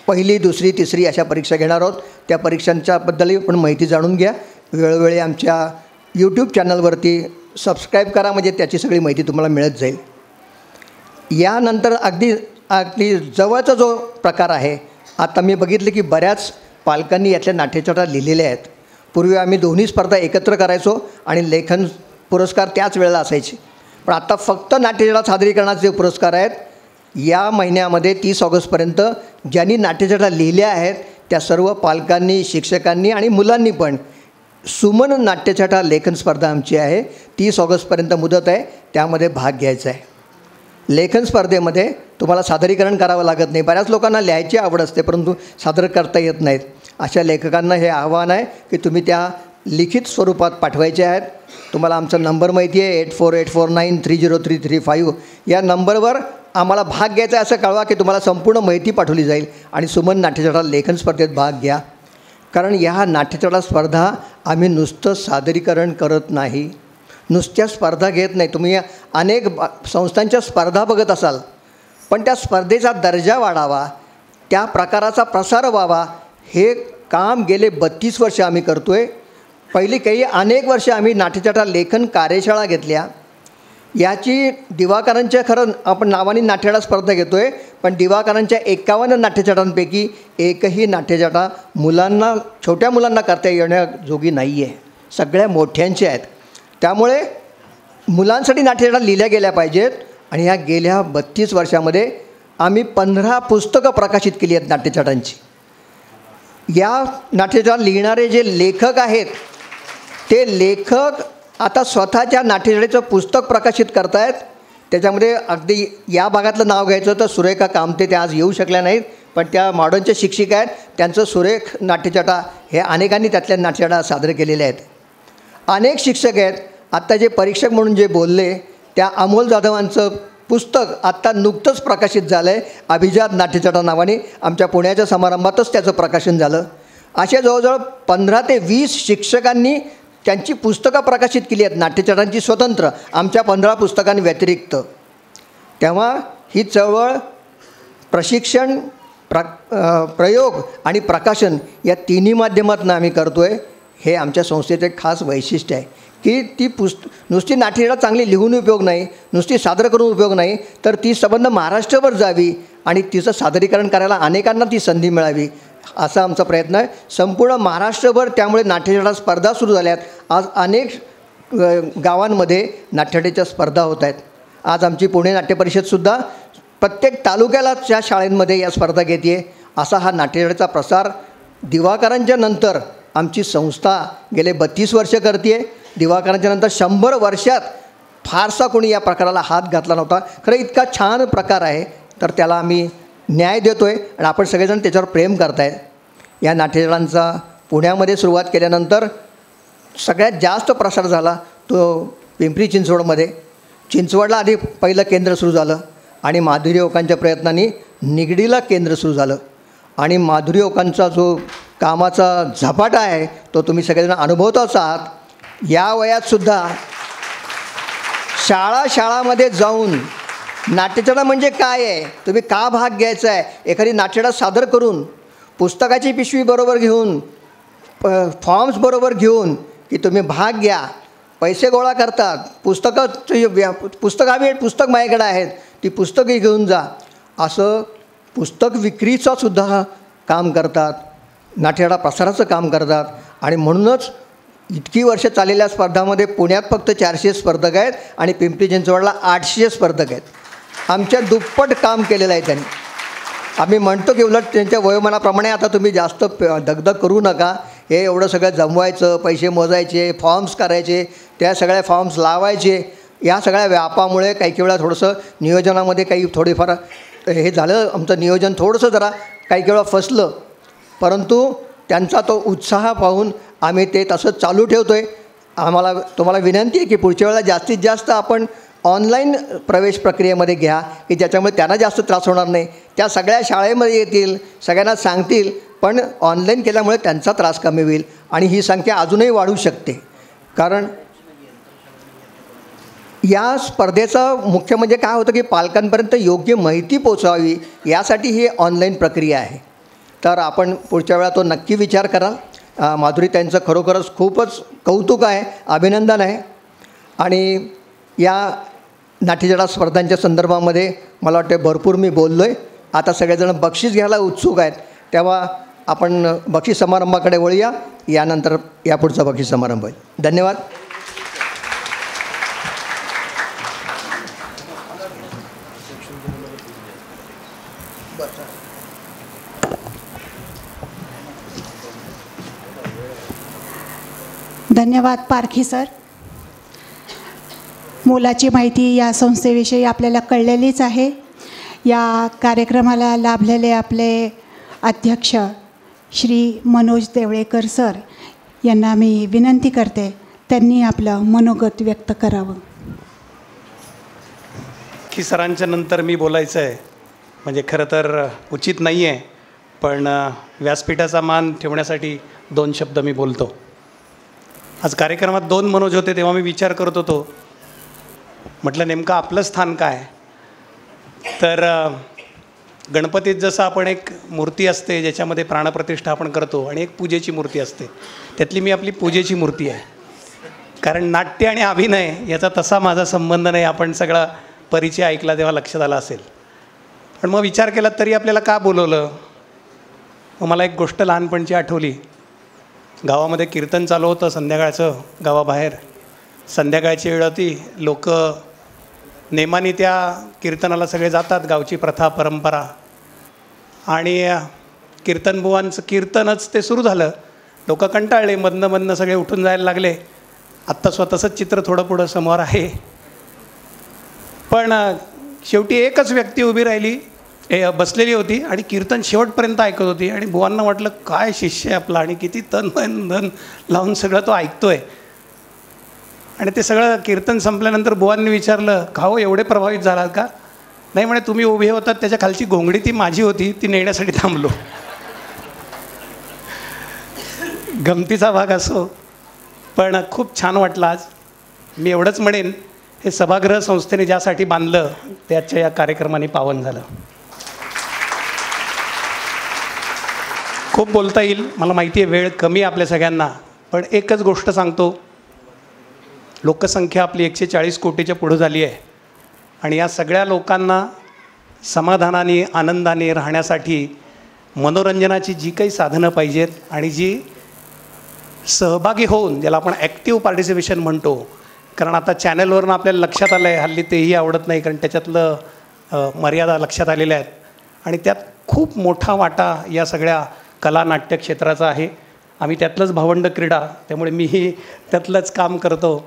1ली, 2री, 3री अशा परीक्षा घेणार आहोत. त्या परीक्षांच्याबद्दलही आपण माहिती जाणून घ्या. वेळोवेळी आमच्या यूट्यूब चॅनलवरती सबस्क्राईब करा, म्हणजे त्याची सगळी माहिती तुम्हाला मिळत जाईल. यानंतर अगदी जवळचा जो प्रकार आहे, आता मी बघितलं की बऱ्याच पालकांनी यातल्या नाट्यछटा लिहिलेल्या आहेत. पूर्वी आम्ही दोन्ही स्पर्धा एकत्र करायचो आणि लेखन पुरस्कार त्याच वेळेला असायचे. पण आता फक्त नाट्यछटा सादरीकरणाचे पुरस्कार आहेत. या महिन्यामध्ये 30 ऑगस्टपर्यंत ज्यांनी नाट्यछटा लिहिल्या आहेत त्या सर्व पालकांनी, शिक्षकांनी आणि मुलांनी पण सुमन नाट्यछटा लेखन स्पर्धा आमची आहे. 30 ऑगस्टपर्यंत मुदत आहे, त्यामध्ये भाग घ्यायचा आहे. लेखन स्पर्धेमध्ये तुम्हाला सादरीकरण करावं लागत नाही. बऱ्याच लोकांना लिहायची आवड असते परंतु सादर करता येत नाहीत. अशा लेखकांना हे आव्हान आहे की तुम्ही त्या लिखित स्वरूपात पाठवायचे आहेत. तुम्हाला आमचा नंबर माहिती आहे 8484930335. या नंबरवर आम्हाला भाग घ्यायचा आहे असं कळवा की तुम्हाला संपूर्ण माहिती पाठवली जाईल आणि सुमन नाट्यछटा लेखन स्पर्धेत भाग घ्या. कारण या नाट्यछटा स्पर्धा आम्ही नुसतं सादरीकरण करत नाही, नुसत्या स्पर्धा घेत नाही. तुम्ही अनेक संस्थांच्या स्पर्धा बघत असाल, पण त्या स्पर्धेचा दर्जा वाढावा, त्या प्रकाराचा प्रसार व्हावा, हे काम गेले 32 वर्ष आम्ही करतो आहे. पहिली अनेक वर्ष आम्ही नाट्यछटा लेखन कार्यशाळा घेतल्या. याची दिवाकरांच्या खरं आपण नावाने नाट्यछटा स्पर्धा घेतो आहे, पण दिवाकरांच्या 51 नाट्यछटांपैकी एकही नाट्यछटा मुलांना, छोट्या मुलांना करता येण्याजोगी नाही आहे, सगळ्या मोठ्यांच्या आहेत. त्यामुळे मुलांसाठी नाट्यछटा लिहिल्या गेल्या पाहिजेत. आणि ह्या गेल्या 32 वर्षामध्ये आम्ही 15 पुस्तकं प्रकाशित केली आहेत नाट्यछटांची. या नाट्यछटा लिहिणारे जे लेखक आहेत ते लेखक आता स्वतःच्या नाट्यछटेचं पुस्तक प्रकाशित करत आहेत. त्याच्यामध्ये अगदी या भागातलं नाव घ्यायचं तर सुरेखा कामते, त्या आज येऊ शकल्या नाहीत, पण त्या मॉडर्नच्या शिक्षिका आहेत. त्यांचं सुरेख नाट्यछटा हे अनेकांनी त्यातल्या नाट्यछटा सादर केलेल्या आहेत. अनेक शिक्षक आहेत. आत्ता जे परीक्षक म्हणून जे बोलले त्या अमोल जाधवांचं पुस्तक आत्ता नुकतंच प्रकाशित झालं आहे, अभिजात नाट्यछटा नावाने. आमच्या पुण्याच्या समारंभातच त्याचं प्रकाशन झालं. अशा जवळजवळ 15 ते 20 शिक्षकांनी त्यांची पुस्तकं प्रकाशित केली आहेत नाट्यछटांची स्वतंत्र, आमच्या 15 पुस्तकांव्यतिरिक्त. तेव्हा ही चळवळ प्रशिक्षण प्रयोग आणि प्रकाशन या तिन्ही माध्यमातून आम्ही करतो आहे. हे आमच्या संस्थेचं एक खास वैशिष्ट्य आहे की ती नुसती नाट्यशाळा चांगली लिहून उपयोग नाही, नुसती सादर करून उपयोग नाही, तर ती संबंध महाराष्ट्रभर जावी आणि तिचं सादरीकरण करायला अनेकांना ती संधी मिळावी असा आमचा प्रयत्न आहे. संपूर्ण महाराष्ट्रभर त्यामुळे नाट्यशाळा स्पर्धा सुरू झाल्यात. आज अनेक गावांमध्ये नाट्यशाळेच्या स्पर्धा होत आहेत. आज आमची पुणे नाट्य परिषदसुद्धा प्रत्येक तालुक्याला त्या शाळेंमध्ये या स्पर्धा घेते आहे. असा हा नाट्यशाळेचा प्रसार दिवाकरांच्या नंतर आमची संस्था गेले 32 वर्ष करते आहे. दिवाकरांच्या नंतर 100 वर्षात फारसा कोणी या प्रकाराला हात घातला नव्हता. खरं इतका छान प्रकार आहे तर त्याला आम्ही न्याय देतो आहे आणि आपण सगळेजण त्याच्यावर प्रेम करतायत. या नाट्यशाळांचा पुण्यामध्ये सुरुवात केल्यानंतर सगळ्यात जास्त प्रसार झाला तो पिंपरी चिंचवडमध्ये. चिंचवडला आधी पहिलं केंद्र सुरू झालं आणि माधुरी ओकांच्या प्रयत्नांनी निगडीला केंद्र सुरू झालं आणि माधुरी ओकांचा जो कामाचा झपाटा आहे तो तुम्ही सगळेजण अनुभवताच आहात. या वयातसुद्धा शाळामध्ये जाऊन नाट्यशाळा म्हणजे काय आहे, तुम्ही का भाग घ्यायचा आहे, एखादी नाट्यशाळा सादर करून पुस्तकाची पिशवी बरोबर घेऊन फॉर्म्स बरोबर घेऊन की तुम्ही भाग घ्या, पैसे गोळा करतात, पुस्तक माझ्याकडे आहेत ती पुस्तकही घेऊन जा, असं पुस्तक विक्रीचासुद्धा काम करतात, नाट्यशाळा प्रसाराचं काम करतात. आणि म्हणूनच इतकी वर्ष चाललेल्या स्पर्धामध्ये पुण्यात फक्त 400 स्पर्धक आहेत आणि पिंपरी चिंचवडला 800 स्पर्धक आहेत. आमच्या दुप्पट काम केलेलं आहे त्यांनी. आम्ही म्हणतो की उलट त्यांच्या वयोमानाप्रमाणे आता तुम्ही जास्त दगदग करू नका, हे एवढं सगळं जमवायचं, पैसे मोजायचे, फॉर्म्स करायचे, त्या सगळ्या फॉर्म्स लावायचे, या सगळ्या व्यापामुळे काही वेळा थोडंसं नियोजनामध्ये काही थोडीफार हे झालं, आमचं नियोजन थोडंसं जरा काही वेळा फसलं, परंतु त्यांचा तो उत्साह पाहून आम्ही ते तसंच चालू ठेवतो आहे. तुम्हाला विनंती आहे की पुढच्या वेळेला जास्तीत जास्त आपण ऑनलाईन प्रवेश प्रक्रियेमध्ये घ्या की ज्याच्यामुळे त्यांना जास्त त्रास होणार नाही. त्या सगळ्या शाळेमध्ये येतील, सगळ्यांना सांगतील, पण ऑनलाईन केल्यामुळे त्यांचा त्रास कमी होईल आणि ही संख्या अजूनही वाढू शकते. कारण या स्पर्धेचा मुख्य म्हणजे काय होतं की पालकांपर्यंत योग्य माहिती पोचावी यासाठी ही ऑनलाईन प्रक्रिया आहे. तर आपण पुढच्या वेळा तो नक्की विचार कराल. माधुरी त्यांचं खरोखरच खूपच कौतुक आहे, अभिनंदन आहे. आणि या नाट्यशाळा स्पर्धांच्या संदर्भामध्ये मला वाटतं भरपूर मी बोललो आहे. आता सगळेजण बक्षीस घ्यायला उत्सुक आहेत, तेव्हा आपण बक्षीस समारंभाकडे वळूया. यानंतर यापुढचा बक्षीस समारंभ आहे. धन्यवाद. धन्यवाद पारखी सर. मोलाची माहिती या संस्थेविषयी आपल्याला कळलेलीच आहे. या कार्यक्रमाला लाभलेले आपले अध्यक्ष श्री मनोज देवळेकर सर यांना मी विनंती करते त्यांनी आपलं मनोगत व्यक्त करावं. की सरांच्या नंतर मी बोलायचं आहे म्हणजे खरं तर उचित नाही आहे, पण व्यासपीठाचा मान ठेवण्यासाठी 2 शब्द मी बोलतो. आज कार्यक्रमात 2 मनोज होते तेव्हा मी विचार करत होतो, म्हटलं नेमकं आपलं स्थान काय. तर गणपतीत जसं आपण एक मूर्ती असते ज्याच्यामध्ये प्राणप्रतिष्ठा आपण करतो आणि एक पूजेची मूर्ती असते, त्यातली मी आपली पूजेची मूर्ती आहे. कारण नाट्य आणि अभिनय याचा तसा माझा संबंध नाही. आपण सगळा परिचय ऐकला तेव्हा लक्षात आला असेल. पण मग विचार केला तरी आपल्याला का बोलवलं. मग मला एक गोष्ट लहानपणची आठवली. गावामध्ये कीर्तन चालू होतं संध्याकाळचं गावाबाहेर. संध्याकाळची वेळ होती, लोक नेमाने त्या कीर्तनाला सगळे जातात, गावची प्रथा परंपरा. आणि कीर्तनबुवांचं कीर्तनच ते सुरू झालं. लोक कंटाळले, मधनं सगळे उठून जायला लागले. आत्ता स्वतःचंच चित्र थोडं पुढं समोर आहे. पण शेवटी एकच व्यक्ती उभी राहिली, बसलेली होती आणि कीर्तन शेवटपर्यंत ऐकत होती. आणि बुवांना वाटलं काय शिष्य आहे आपला आणि किती तन मन धन लावून सगळं तो ऐकतोय. आणि ते सगळं कीर्तन संपल्यानंतर बुवांनी विचारलं, का हो एवढे प्रभावित झालात का. नाही म्हणे, तुम्ही उभे होतात त्याच्या खालची घोंगडी ती माझी होती, ती नेण्यासाठी थांबलो. गमतीचा भाग असो, पण खूप छान वाटलं आज. मी एवढंच म्हणेन, हे सभागृह संस्थेने ज्यासाठी बांधलं त्याच्या या कार्यक्रमाने पावन झालं. खूप बोलता येईल, मला माहिती आहे वेळ कमी आपल्या सगळ्यांना, पण एकच गोष्ट सांगतो. लोकसंख्या आपली 140 कोटीच्या पुढं झाली आहे आणि या सगळ्या लोकांना समाधानाने आनंदाने राहण्यासाठी मनोरंजनाची जी काही साधनं पाहिजेत आणि जी सहभागी होऊन, ज्याला आपण ॲक्टिव्ह पार्टिसिपेशन म्हणतो, कारण आता चॅनलवरून आपल्याला लक्षात आलं आहे हल्ली तेही आवडत नाही, कारण त्याच्यातलं मर्यादा लक्षात आलेल्या आहेत आणि त्यात खूप मोठा वाटा या सगळ्या कला नाट्य क्षेत्राचा आहे. आम्ही त्यातलंच भावंड क्रीडा, त्यामुळे मीही त्यातलंच काम करतो,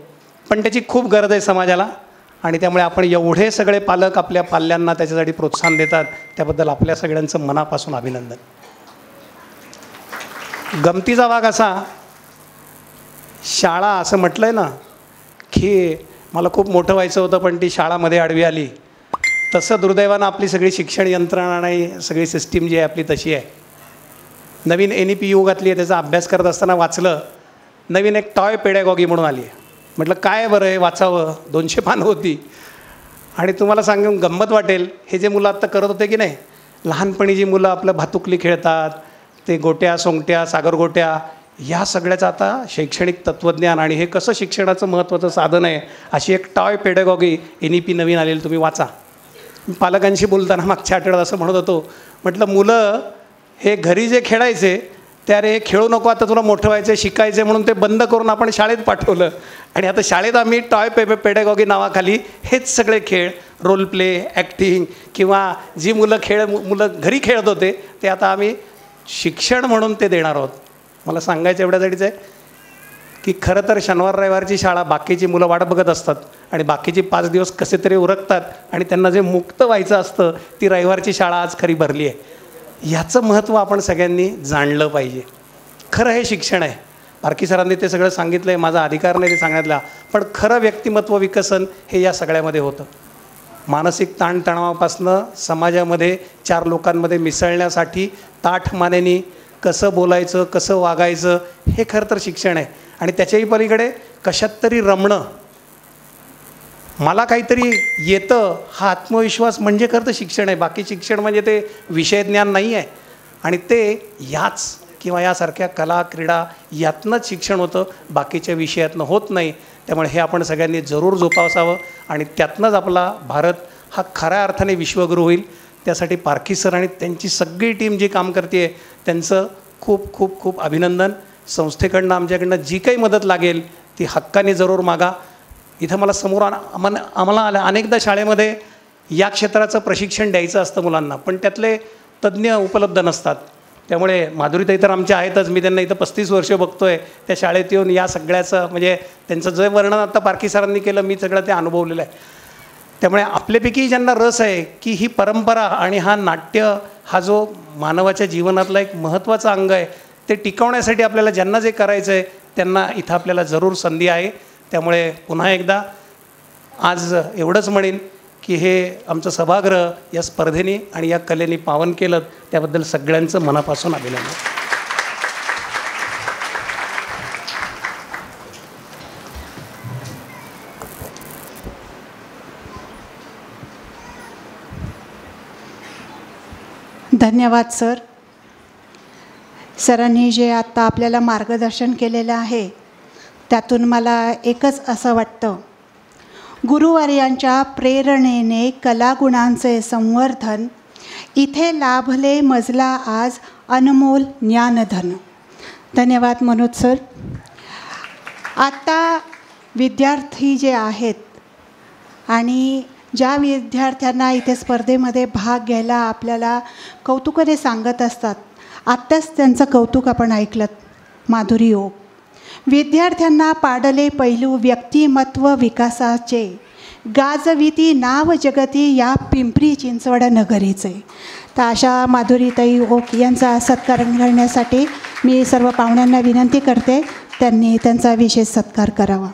पण त्याची खूप गरज आहे समाजाला आणि त्यामुळे आपण एवढे सगळे पालक आपल्या पाल्यांना त्याच्यासाठी प्रोत्साहन देतात, त्याबद्दल आपल्या सगळ्यांचं मनापासून अभिनंदन. गमतीचा भाग असा, शाळा असं म्हटलं आहे ना की मला खूप मोठं व्हायचं होतं पण ती शाळामध्ये आडवी आली, तसं दुर्दैवानं आपली सगळी शिक्षण यंत्रणा आणि सगळी सिस्टीम जी आहे आपली तशी आहे. नवीन NEP युगातली आहे, त्याचा अभ्यास करत असताना वाचलं, नवीन एक टॉय पेडॅगॉगी म्हणून आली आहे. म्हटलं काय बरं आहे वाचावं, 200 पानं होती आणि तुम्हाला सांगून गंमत वाटेल, हे जे मुलं आत्ता करत होते की नाही, लहानपणी जी मुलं आपलं भातुकली खेळतात, ते गोट्या सोंगट्या सागरगोट्या, या सगळ्याचं आता शैक्षणिक तत्त्वज्ञान आणि हे कसं शिक्षणाचं महत्त्वाचं साधन आहे, अशी एक टॉय पेडॅगॉगी NEP नवीन आलेली तुम्ही वाचा. पालकांशी बोलताना मागच्या आठवड्यात असं म्हणत होतो, म्हटलं मुलं हे घरी जे खेळायचे ते अरे हे खेळू नको, आता तुला मोठं व्हायचं शिकायचे म्हणून ते बंद करून आपण शाळेत पाठवलं आणि आता शाळेत आम्ही टॉय पेडॅगॉगी नावाखाली हेच सगळे खेळ, रोल प्ले, ॲक्टिंग किंवा जी मुलं घरी खेळत होते ते आता आम्ही शिक्षण म्हणून ते देणार आहोत. मला सांगायचं एवढ्यासाठीच आहे की खरं तर शनिवार रविवारची शाळा बाकीची मुलं वाट बघत असतात आणि बाकीची 5 दिवस कसे तरी उरकतात आणि त्यांना जे मुक्त व्हायचं असतं ती रविवारची शाळा आज खरी भरली आहे. ह्याचं महत्त्व आपण सगळ्यांनी जाणलं पाहिजे. खरं हे शिक्षण आहे, पारखी सरांनी ते सगळं सांगितलं आहे, माझा अधिकार नाही ते सांगितला, पण खरं व्यक्तिमत्व विकसन हे या सगळ्यामध्ये होतं. मानसिक ताणतणावापासनं समाजामध्ये 4 लोकांमध्ये मिसळण्यासाठी ताठमानेनी कसं बोलायचं, कसं वागायचं, हे खरं तर शिक्षण आहे. आणि त्याच्याही पलीकडे कशात तरी रमणं, मला काहीतरी येतं हा आत्मविश्वास म्हणजे खरं तर शिक्षण आहे. बाकी शिक्षण म्हणजे ते विषयज्ञान नाही आहे आणि ते याच किंवा यासारख्या कला क्रीडा यातनंच शिक्षण होतं, बाकीच्या विषयातनं होत नाही. त्यामुळे हे आपण सगळ्यांनी जरूर जोपासावं आणि त्यातनंच आपला भारत हा खऱ्या अर्थाने विश्वगुरू होईल. त्यासाठी पारखी सर आणि त्यांची सगळी टीम जी काम करते त्यांचं खूप खूप खूप अभिनंदन. संस्थेकडनं आमच्याकडनं जी काही मदत लागेल ती हक्काने जरूर मागा. इथं मला समोर आम्हाला अनेकदा शाळेमध्ये या क्षेत्राचं प्रशिक्षण द्यायचं असतं मुलांना, पण त्यातले तज्ज्ञ उपलब्ध नसतात. त्यामुळे माधुरीताई तर आमच्या आहेतच, मी त्यांना इथं 35 वर्ष बघतो आहे. त्या शाळेत येऊन या सगळ्याचं म्हणजे त्यांचं जे वर्णन आता पारखी सरांनी केलं मी सगळं ते अनुभवलेलं आहे. त्यामुळे आपल्यापैकी ज्यांना रस आहे की ही परंपरा आणि हा नाट्य हा जो मानवाच्या जीवनातला एक महत्त्वाचा अंग आहे ते टिकवण्यासाठी आपल्याला ज्यांना जे करायचं आहे त्यांना इथं आपल्याला जरूर संधी आहे. त्यामुळे पुन्हा एकदा आज एवढंच म्हणेन की हे आमचं सभागृह या स्पर्धेने आणि या कलेने पावन केलं, त्याबद्दल सगळ्यांचं मनापासून अभिनंदन. धन्यवाद सर. सरांनी जे आत्ता आपल्याला मार्गदर्शन केलेलं आहे त्यातून मला एकच असं वाटतं, गुरुवर्यांच्या प्रेरणेने कलागुणांचे संवर्धन, इथे लाभले मजला आज अनमोल ज्ञानधन. धन्यवाद मनोज सर. आत्ता विद्यार्थी जे आहेत आणि ज्या विद्यार्थ्यांना इथे स्पर्धेमध्ये भाग घ्यायला आपल्याला कौतुकाने सांगत असतात, आत्ताच त्यांचं कौतुक आपण ऐकलं. माधुरी ओक, विद्यार्थ्यांना पाडले पैलू व्यक्तिमत्व विकासाचे, गाजविती नाव जगती या पिंपरी चिंचवड नगरीचे. तर अशा माधुरीताई ओक यांचा सत्कार करण्यासाठी मी सर्व पाहुण्यांना विनंती करते त्यांनी त्यांचा विशेष सत्कार करावा.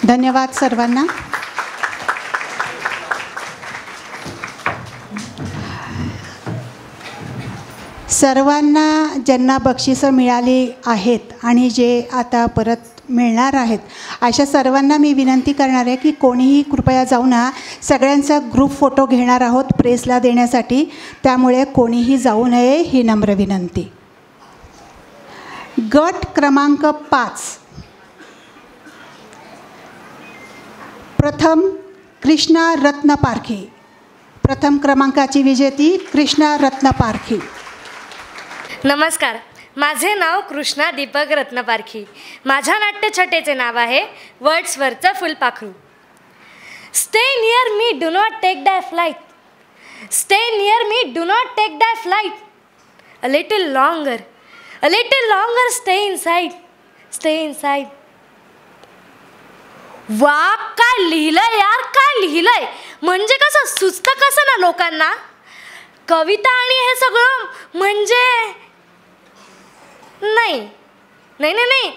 धन्यवाद सर्वांना. सर्वांना ज्यांना बक्षिसं मिळाली आहेत आणि जे आता परत मिळणार आहेत अशा सर्वांना मी विनंती करणार आहे की कोणीही कृपया जाऊ नका. सगळ्यांचा ग्रुप फोटो घेणार आहोत प्रेसला देण्यासाठी, त्यामुळे कोणीही जाऊ नये ही नम्र विनंती. गट क्रमांक 5 प्रथम कृष्णा रत्न पारखी. प्रथम क्रमांकाची विजेती कृष्णा रत्न पारखी. नमस्कार, माझे नाव कृष्णा दीपक रत्नपारखी. माझ्या नाट्यछटेचे नाव आहे वर्ड्सवर्थचं फुलपाखरू. Stay near me, do not take thy flight. Stay near me, do not take thy flight. A little longer stay inside, stay inside. वा, काय लिहिलंय यार, काय लिहिलंय. म्हणजे कसं सुचतं कसं ना लोकांना. कविता आणि हे सगळं म्हणजे नाही नाही नाही नाही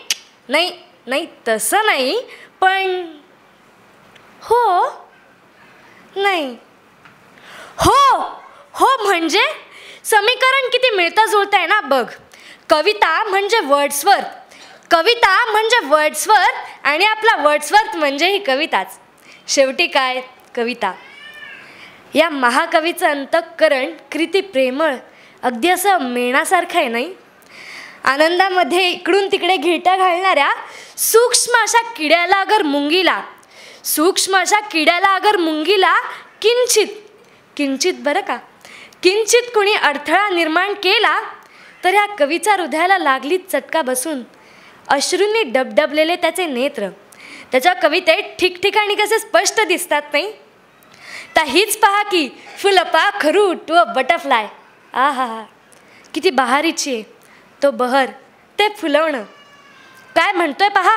नाही नाही तसं नाही, पण हो नाही हो हो म्हणजे समीकरण किती मिळतं जुळतं आहे ना बघ. कविता म्हणजे वर्ड्सवर्थ, कविता म्हणजे वर्ड्सवर्थ आणि आपला वर्ड्सवर्थ म्हणजे ही कविताच. शेवटी काय कविता. या महाकवीचं अंतःकरण कृती प्रेमळ, अगदी असं मेणासारखं आहे नाही. आनंदामध्ये इकडून तिकडे घिरट्या घालणाऱ्या सूक्ष्म अशा किड्याला अगर मुंगीला, सूक्ष्म अशा किड्याला अगर मुंगीला किंचित बरं का, किंचित कुणी अडथळा निर्माण केला तर ह्या कवीच्या हृदयाला लागली चटका बसून अश्रूंनी डबडबलेले त्याचे नेत्र त्याच्या कवितेत ठिकठिकाणी कसे स्पष्ट दिसतात नाही. तर हीच पहा की फुलपाखरू टू अ बटरफ्लाय. आ हा हा, किती बहारीची आहे तो बहर, ते फुलवणं. काय म्हणतोय पहा.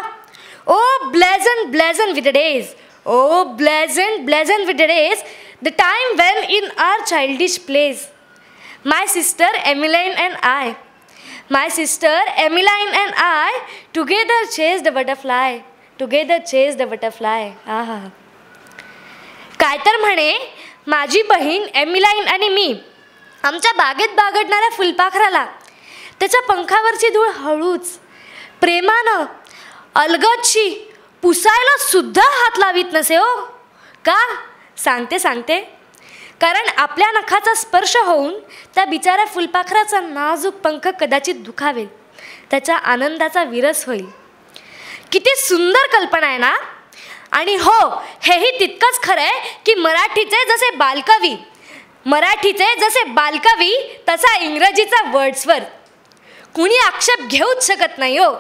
Oh pleasant with the days, oh pleasant with the days, the time when in our childish plays. My sister Emmeline and I, my sister Emmeline and I together chase the butterfly, together chase the butterfly. आ हा. काय तर म्हणे माझी बहीण एमिलाइन आणि मी आमच्या बागेत बागडणाऱ्या फुलपाखराला त्याच्या पंखावरची धूळ हळूच प्रेमानं अलगदशी पुसायला सुद्धा हात लावित नसे हो. का सांगते कारण आपल्या नखाचा स्पर्श होऊन त्या बिचाऱ्या फुलपाखराचा नाजूक पंख कदाचित दुखावेल, त्याच्या आनंदाचा विरस होईल. किती सुंदर कल्पना आहे ना. आणि हो, हेही तितकंच खरं आहे की मराठीचे जसे बालकवी तसा इंग्रजीचा वर्ड्सवर्थ. कुणी आक्षेप घेऊच शकत नाही हो.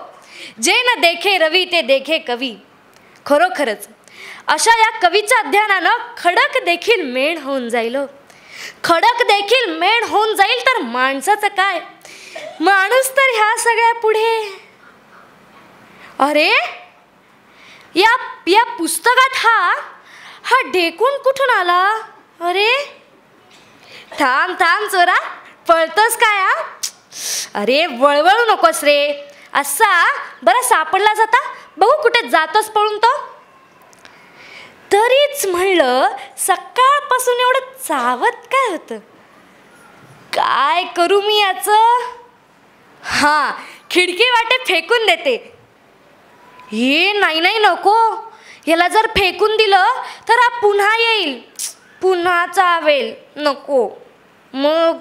जे न देखे रवी ते देखे कवी. खरोखरच अशा या कवीच्या अध्ययनानं खडक देखील मेण होऊन जाईल हो. खडक देखील मेण होऊन जाईल तर माणसाचं काय. माणूस तर ह्या सगळ्या पुढे. अरे या पुस्तकात हा ढेकून कुठून आला. अरे थांब चोरा, पळतोस काय हा. अरे वळवळू नकोस रे. असा बरं सापडला जाता, बघू कुठे जातोस पळून तो. तरीच म्हणलं सकाळपासून एवढं चावत काय होतं. काय करू मी याचं. हां, खिडकी वाटे फेकून देते. हे नाही नको. याला जर फेकून दिलं तर हा पुन्हा येईल, पुन्हा चावेल. नको. मग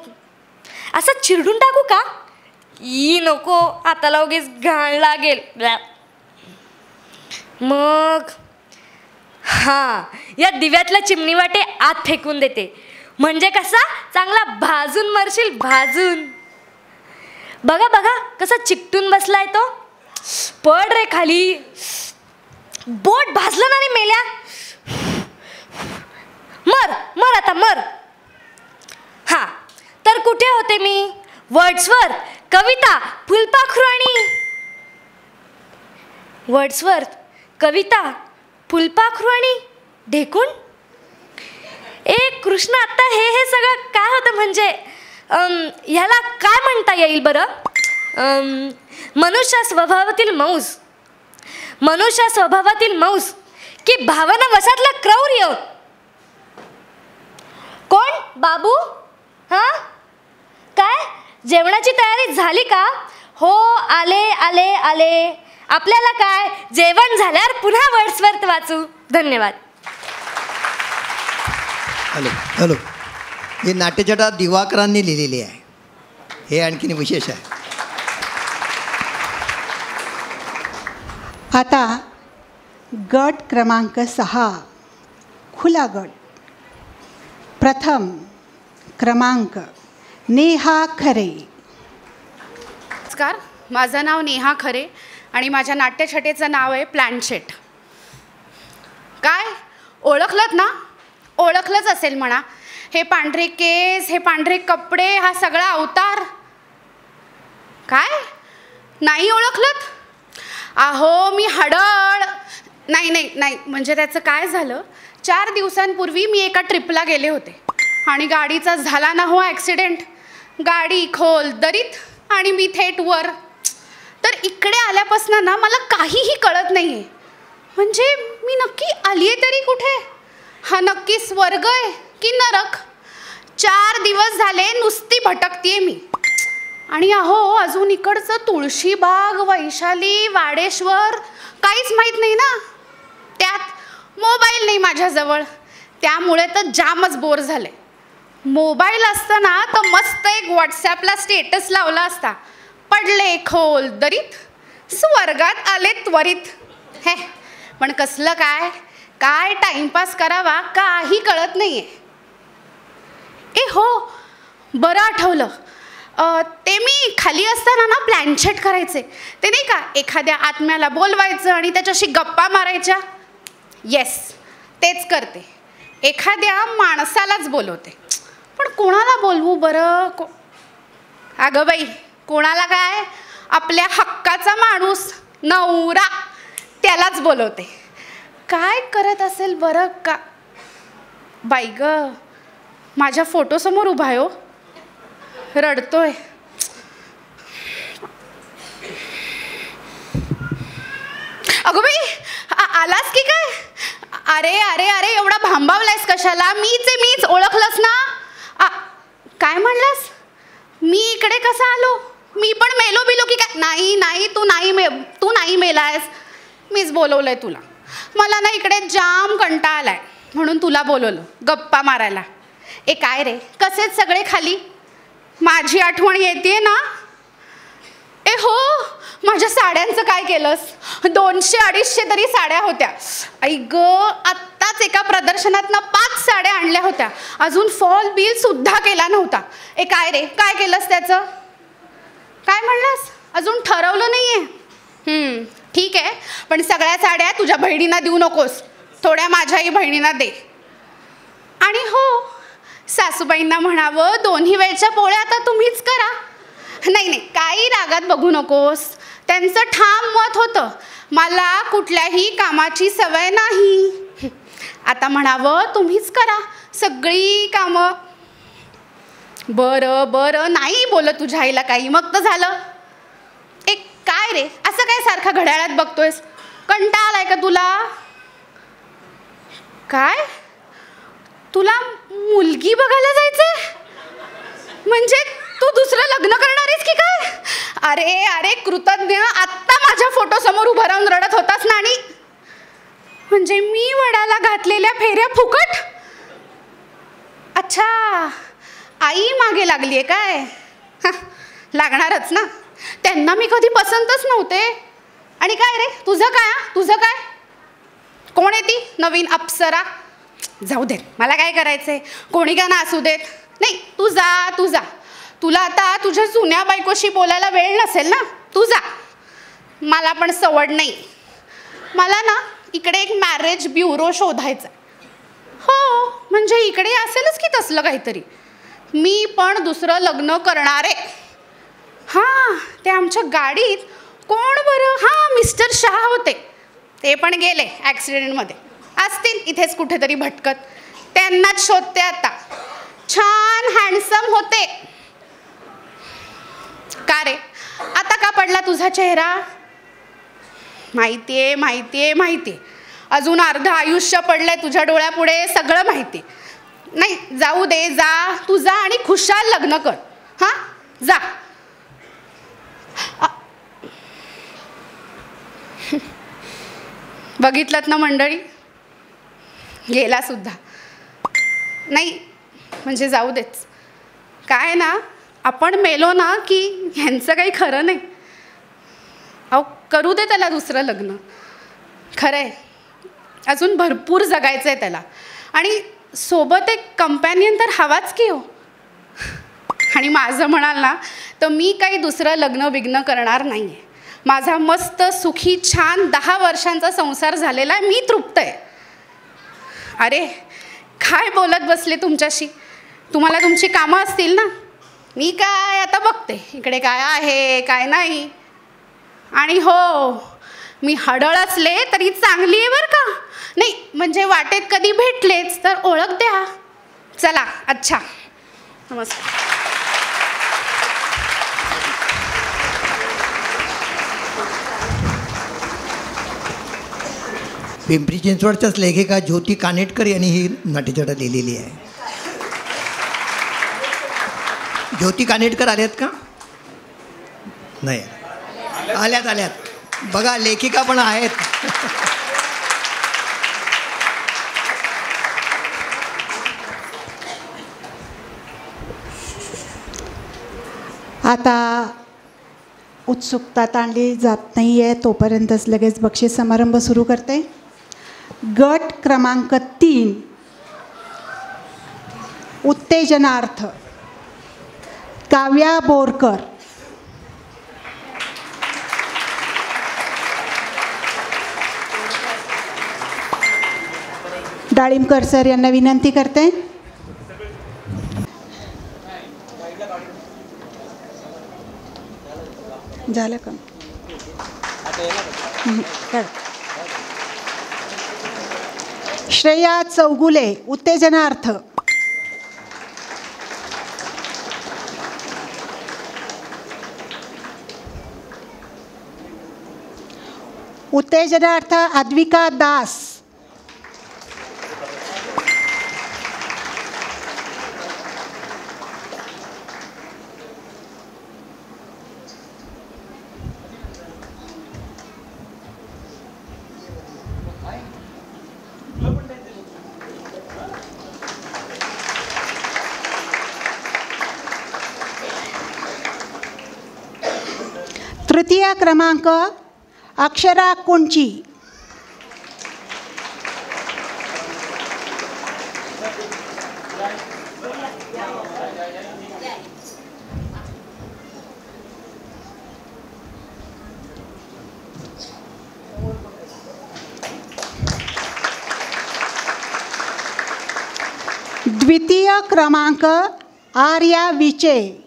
असं चिरडून टाकू का. नको, हाताला उगीच घाण लागेल. मग हां, या दिव्यातल्या चिमणी वाटे आत फेकून देते. म्हणजे कसा चांगला भाजून मरशील, भाजून. बघा कसा चिकटून बसलाय तो. पड रे खाली. बोट भाजलं ना रे मेल्या. मर आता मर. हां, तर कुठे होते मी. वर्ड्सवर्थ, कविता, फुलपाखरू आणि वर्ड्सवर्थ, कविता, फुलपाखरू आणि ढेकून. कृष्ण, आता हे सगळं काय होतं. म्हणजे ह्याला काय म्हणता येईल बरं. मनुष्य स्वभावातील मौज की भावना वशातला क्रौर्य? कोण? बाबू? हां, काय जेवणाची तयारी झाली का? हो, आले आले आले. आपल्याला काय, जेवण झाल्यावर पुन्हा वर्ड्सवर्थ वाचू. धन्यवाद. Hello hello. ही नाट्यछटा दिवाकरांनी लिहिलेली आहे, हे आणखीन विशेष आहे. आता गट क्रमांक 6 खुला गट. प्रथम क्रमांक नेहा खरे. नमस्कार, माझं नाव नेहा खरे आणि माझ्या नाट्यछटेचं नाव आहे प्लॅनशेट. काय ओळखलत ना? ओळखलंच असेल म्हणा. हे पांढरे केस, हे पांढरे कपडे, हा सगळा अवतार. काय नाही ओळखलत? अहो मी हडळ. नाही नाही नाही, म्हणजे त्याचं काय झालं, 4 दिवसांपूर्वी मी एका ट्रिपला गेले होते आणि गाडीचा झाला ना हो ॲक्सिडेंट. गाडी खोल दरीत आणि मी थेट वर. तर इकडे आल्यापासून ना मला काहीही कळत नाही आहे. म्हणजे मी नक्की आली आहे तरी कुठे? हा नक्की स्वर्ग आहे की नरक? 4 दिवस झाले नुसती भटकतीये मी. आणि अहो अजून इकडचं तुळशीबाग, वैशाली, वाडेश्वर काहीच माहीत नाही ना. त्यात मोबाईल नाही माझ्याजवळ, त्यामुळे तर जामच बोर झाले. मोबाईल असताना तर मस्त एक व्हॉट्सॲपला स्टेटस लावला असता, पडले खोल दरीत, स्वर्गात आले त्वरित. हे पण कसलं काय काय टाइमपास करावा काही कळत नाही आहे. ए हो, बरं आठवलं, ते मी खाली असताना ना प्लॅनचेट करायचे. ते नाही का, एखाद्या आत्म्याला बोलवायचं आणि त्याच्याशी गप्पा मारायच्या. येस, तेच करते. एखाद्या माणसालाच बोलवते. पण कोणाला बोलवू बरं? अगं बाई, कोणाला काय, आपल्या हक्काचा माणूस नवरा त्यालाच बोलवते. काय करत असेल बरं का? बाई ग, माझ्या फोटोसमोर उभा आहे हो, रडतोय. अगं बाई, आलास की काय? अरे अरे अरे, एवढा भांबावलायस कशाला? मीच ओळखलंस ना? काय म्हणलास? मी इकडे कसा आलो? मी पण मेलो बिलो की काय? नाही नाही, तू नाही मेलायस. मीच बोलवलंय तुला. मला ना इकडे जाम कंटाळा आलाय म्हणून तुला बोलवलं गप्पा मारायला. ए काय रे, कसेच सगळे खाली? माझी आठवण येते ना? ए हो, माझ्या साड्यांचं काय केलंस? 200-250 तरी साड्या होत्या. आई ग, आत्ताच एका प्रदर्शनातनं 5 साड्या आणल्या होत्या. अजून फॉल बिल सुद्धा केला नव्हता. ए काय रे, काय केलंस त्याचं? काय म्हणलास? अजून ठरवलं नाहीये? ठीक आहे, पण सगळ्या साड्या तुझ्या बहिणींना देऊ नकोस, थोड्या माझ्याही बहिणींना दे. आणि हो, सासूबाईंना म्हणावं, 2ही वेळच्या पोळ्या आता तुम्हीच करा. नाही नाही, काही रागात बघू नकोस. त्यांचं ठाम मत होतं, मला कुठल्याही कामाची सवय नाही. आता म्हणावं, तुम्हीच करा सगळी कामं. बरं बरं, नाही बोलत तुझ्या आईला काही, मग तर झालं. एक काय रे, असं काय सारखा घड्याळात बघतोयस? कंटाळा आलाय का तुला? काय, तुला मुलगी बघायला जायचंय? म्हणजे तू दुसरं लग्न करणार आहेस की काय? अरे अरे कृतज्ञ, आत्ता माझ्या फोटो समोर उभं राहून रडत होतास ना. आणि म्हणजे मी वडाला घातलेल्या फेऱ्या फुकट? अच्छा, आई मागे लागली आहे काय? लागणारच ना, त्यांना मी कधी पसंतच नव्हते. आणि काय रे, तुझं काय? कोण आहे ती नवीन अप्सरा? जाऊ देत, मला काय करायचंय, कोणी का ना असू देत. नाही, तू जा. तुला आता तुझ्या जुन्या बायकोशी बोलायला वेळ नसेल ना, तू जा. मला पण सवड नाही. मला ना इकडे एक मॅरेज ब्युरो शोधायचा. हो, म्हणजे इकडे असेलच की तसलं काहीतरी. मी पण दुसरं लग्न करणार आहे. हां, ते आमच्या गाडीत कोण बरं? हां, मिस्टर शहा होते. ते पण गेले ॲक्सिडेंटमध्ये. असतील इथेच कुठेतरी भटकत. त्यांनाच शोधते आता. छान हँडसम होते. का रे, आता का पडला तुझा चेहरा? माहितीये. अजून अर्ध आयुष्य पडलंय तुझ्या डोळ्यापुढे, सगळं माहिती. नाही, जाऊ दे, जा तू, जा आणि खुशाल लग्न कर. हां, जा. बघितलं ना मंडळी, गेला सुद्धा. नाही म्हणजे जाऊ देच. काय ना, आपण मेलो ना की ह्यांचं काही खरं नाही. अहो, करू दे त्याला दुसरं लग्न. खरं आहे, अजून भरपूर जगायचं आहे त्याला. आणि सोबत एक कंपॅनियन तर हवाच की हो. आणि माझं म्हणाल ना तर मी काही दुसरं लग्न बिग्न करणार नाही आहे. माझा मस्त सुखी छान 10 वर्षांचा संसार झालेला आहे. मी तृप्त आहे. अरे काय बोलत बसले तुमच्याशी, तुम्हाला तुमची कामं असतील ना. मी काय आता बघते इकडे काय आहे काय नाही. आणि हो, मी हडळ असले तरी चांगली आहे बरं का. नाही म्हणजे वाटेत कधी भेटलेच तर ओळख द्या. चला, अच्छा, नमस्कार. पिंपरी चिंचवडच्याच लेखिका ज्योती कानेटकर यांनी ही नाट्यछटा लिहिलेली आहे. ज्योती कानेटकर आल्यात का? नाही, आल्यात आल्यात. बघा, लेखिका पण आहेत. आता उत्सुकता ताणली जात नाही आहे, तोपर्यंतच लगेच बक्षीस समारंभ सुरू करते. गट क्रमांक 3, उत्तेजनार्थ काव्या बोरकर. डाळिंबकर सर यांना विनंती करते. झालं का? श्रेया चौगुले, उत्तेजनार्थ. उत्तेजनार्थ अद्विका दास. तृतीय क्रमांक अक्षरा कुंची. द्वितीय क्रमांक आर्या विचे.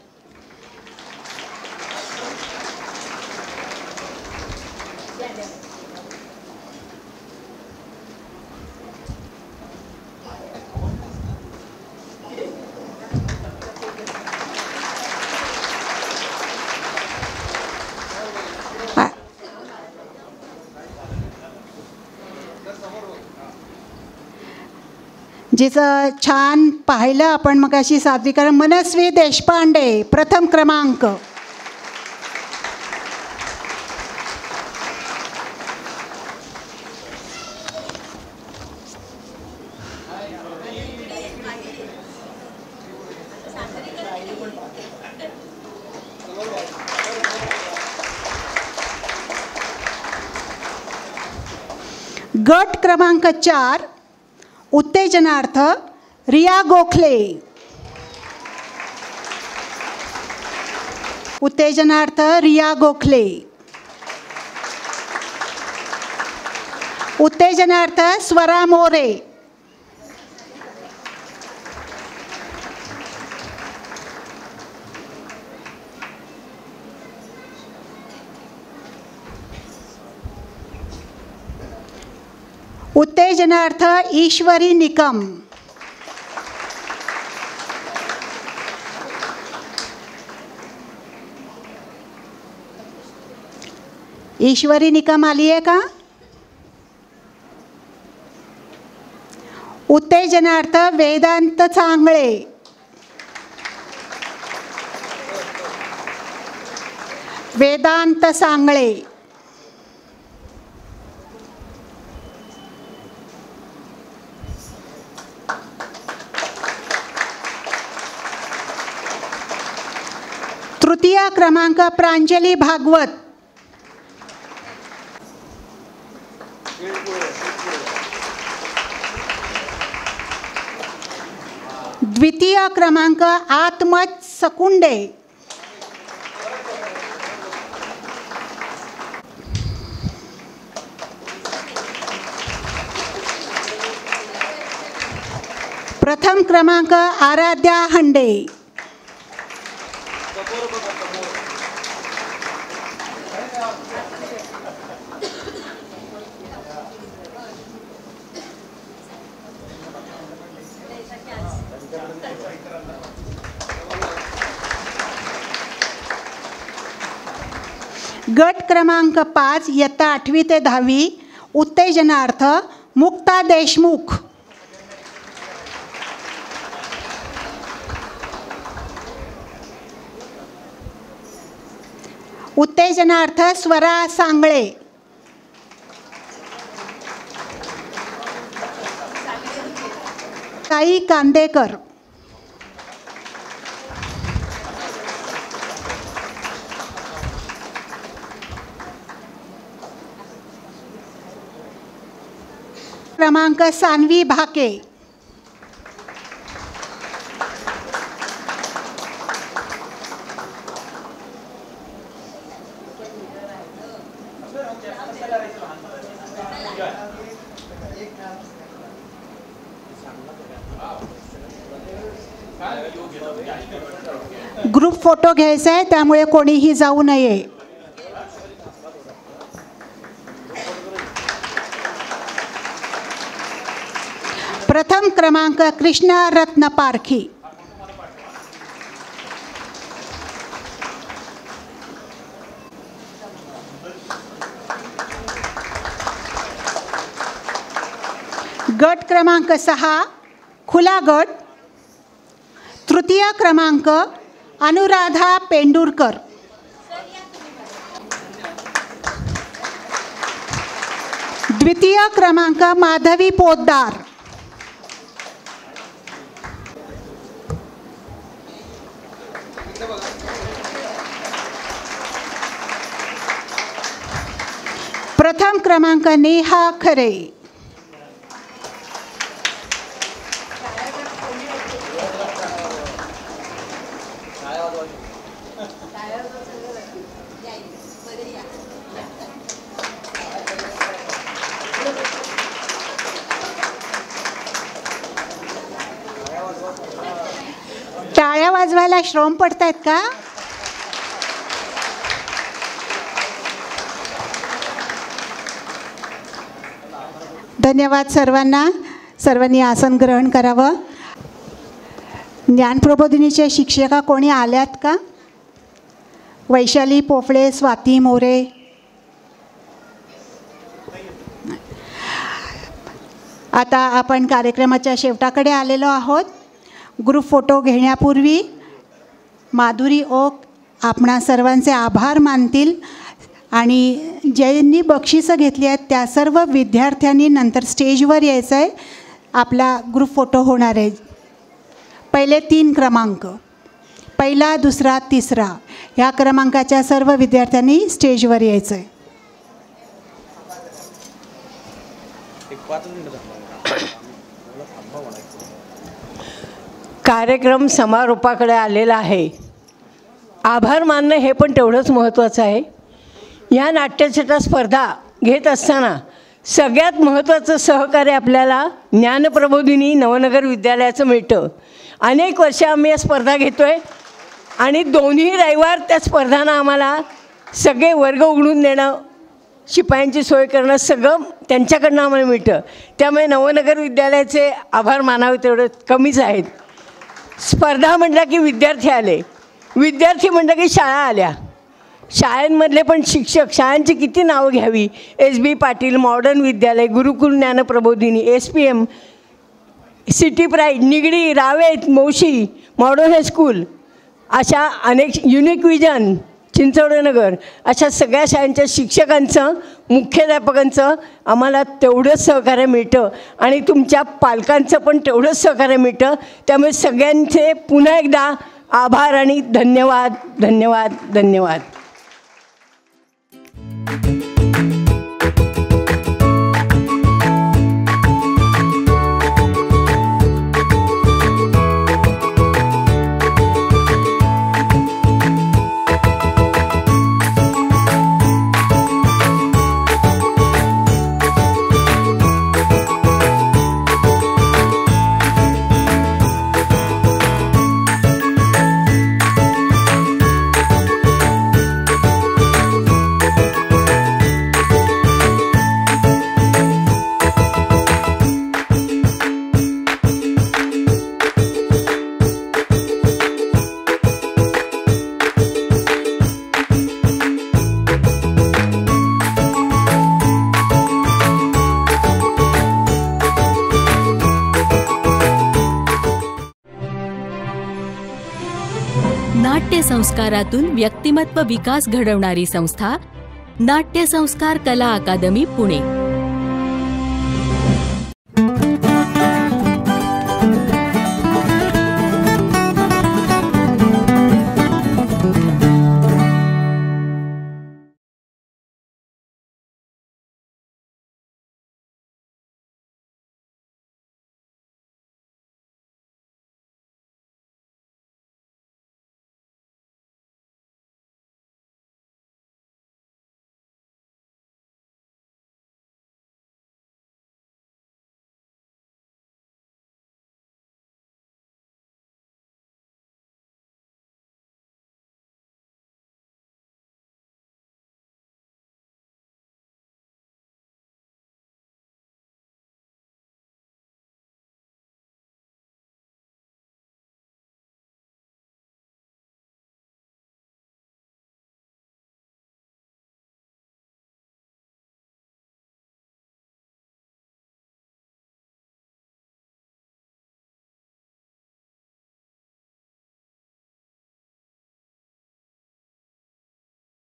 जिचं छान पाहिलं आपण मगाशी सादरीकरण, मनस्वी देशपांडे, प्रथम क्रमांक. गट क्रमांक 4 उत्तेजनार्थ रिया गोखले. उत्तेजनार्थ रिया गोखले. उत्तेजनार्थ स्वरा मोरे. उत्तेजनार्थ ईश्वरी निकम. ईश्वरी निकम आली आहे का? उत्तेजनार्थ वेदांत चांगळे. वेदांत सांगळे. तृतीय क्रमांक प्रांजली भागवत. द्वितीय क्रमांक आत्मज सकुंडे. प्रथम क्रमांक आराध्या हंडे. गट क्रमांक 5 इयत्ता 8वी ते 10वी उत्तेजनार्थ मुक्ता देशमुख. उत्तेजनार्थ स्वरा सांगळे. साई कांदेकर. क्रमांक सानवी भाके. ग्रुप फोटो घ्यायचा आहे त्यामुळे कोणीही जाऊ नये. प्रथम क्रमांक कृष्णा रत्न पारखी. गट क्रमांक 6 खुला गट. तृतीय क्रमांक अनुराधा पेंडुरकर. द्वितीय क्रमांक माधवी पोद्दार. प्रथम क्रमांक नेहा खरे. टाळ्या वाजवायला श्रम पडतायत का? धन्यवाद सर्वांना. सर्वांनी आसन ग्रहण करावं. ज्ञानप्रबोधिनीच्या शिक्षिका कोणी आल्यात का? वैशाली पोफळे, स्वाती मोरे. आता आपण कार्यक्रमाच्या शेवटाकडे आलेलो आहोत. ग्रुप फोटो घेण्यापूर्वी माधुरी ओक आपणा सर्वांचे आभार मानतील आणि ज्यांनी बक्षिसं घेतली आहेत त्या सर्व विद्यार्थ्यांनी नंतर स्टेजवर यायचं आहे. आपला ग्रुप फोटो होणार आहे. पहिले 3 क्रमांक, पहिला, दुसरा, तिसरा ह्या क्रमांकाच्या सर्व विद्यार्थ्यांनी स्टेजवर यायचं आहे. कार्यक्रम समारोपाकडे आलेला आहे. आभार मानणं हे पण तेवढंच महत्त्वाचं आहे. ह्या नाट्यछटा स्पर्धा घेत असताना सगळ्यात महत्त्वाचं सहकार्य आपल्याला ज्ञानप्रबोधिनी नवनगर विद्यालयाचं मिळतं. अनेक वर्ष आम्ही या स्पर्धा घेतो आहे आणि दोन्ही रविवार त्या स्पर्धांना आम्हाला सगळे वर्ग उघडून देणं, शिपायांची सोय करणं सगळं त्यांच्याकडनं आम्हाला मिळतं. त्यामुळे नवनगर विद्यालयाचे आभार मानावे तेवढे कमीच आहेत. स्पर्धा म्हटलं की विद्यार्थी आले, विद्यार्थी म्हटलं की शाळा आल्या. शाळांमधले पण शिक्षक, शाळांची किती नावं घ्यावी. SB Patil modern Vidyalaya, Gurukul Dnyanprabodhini, SPM, city pride, Nigdi, Ravet, Moshi, modern high school, अशा अनेक युनिक विजन, चिंचवडनगर, अशा सगळ्या शाळांच्या शिक्षकांचं, मुख्याध्यापकांचं आम्हाला तेवढंच सहकार्य मिळतं आणि तुमच्या पालकांचं पण तेवढंच सहकार्य मिळतं. त्यामुळे सगळ्यांचे पुन्हा एकदा आभार आणि धन्यवाद धन्यवाद धन्यवाद. नाट्य संस्कारातून व्यक्तिमत्व विकास घडवणारी संस्था नाट्य संस्कार कला अकादमी पुणे.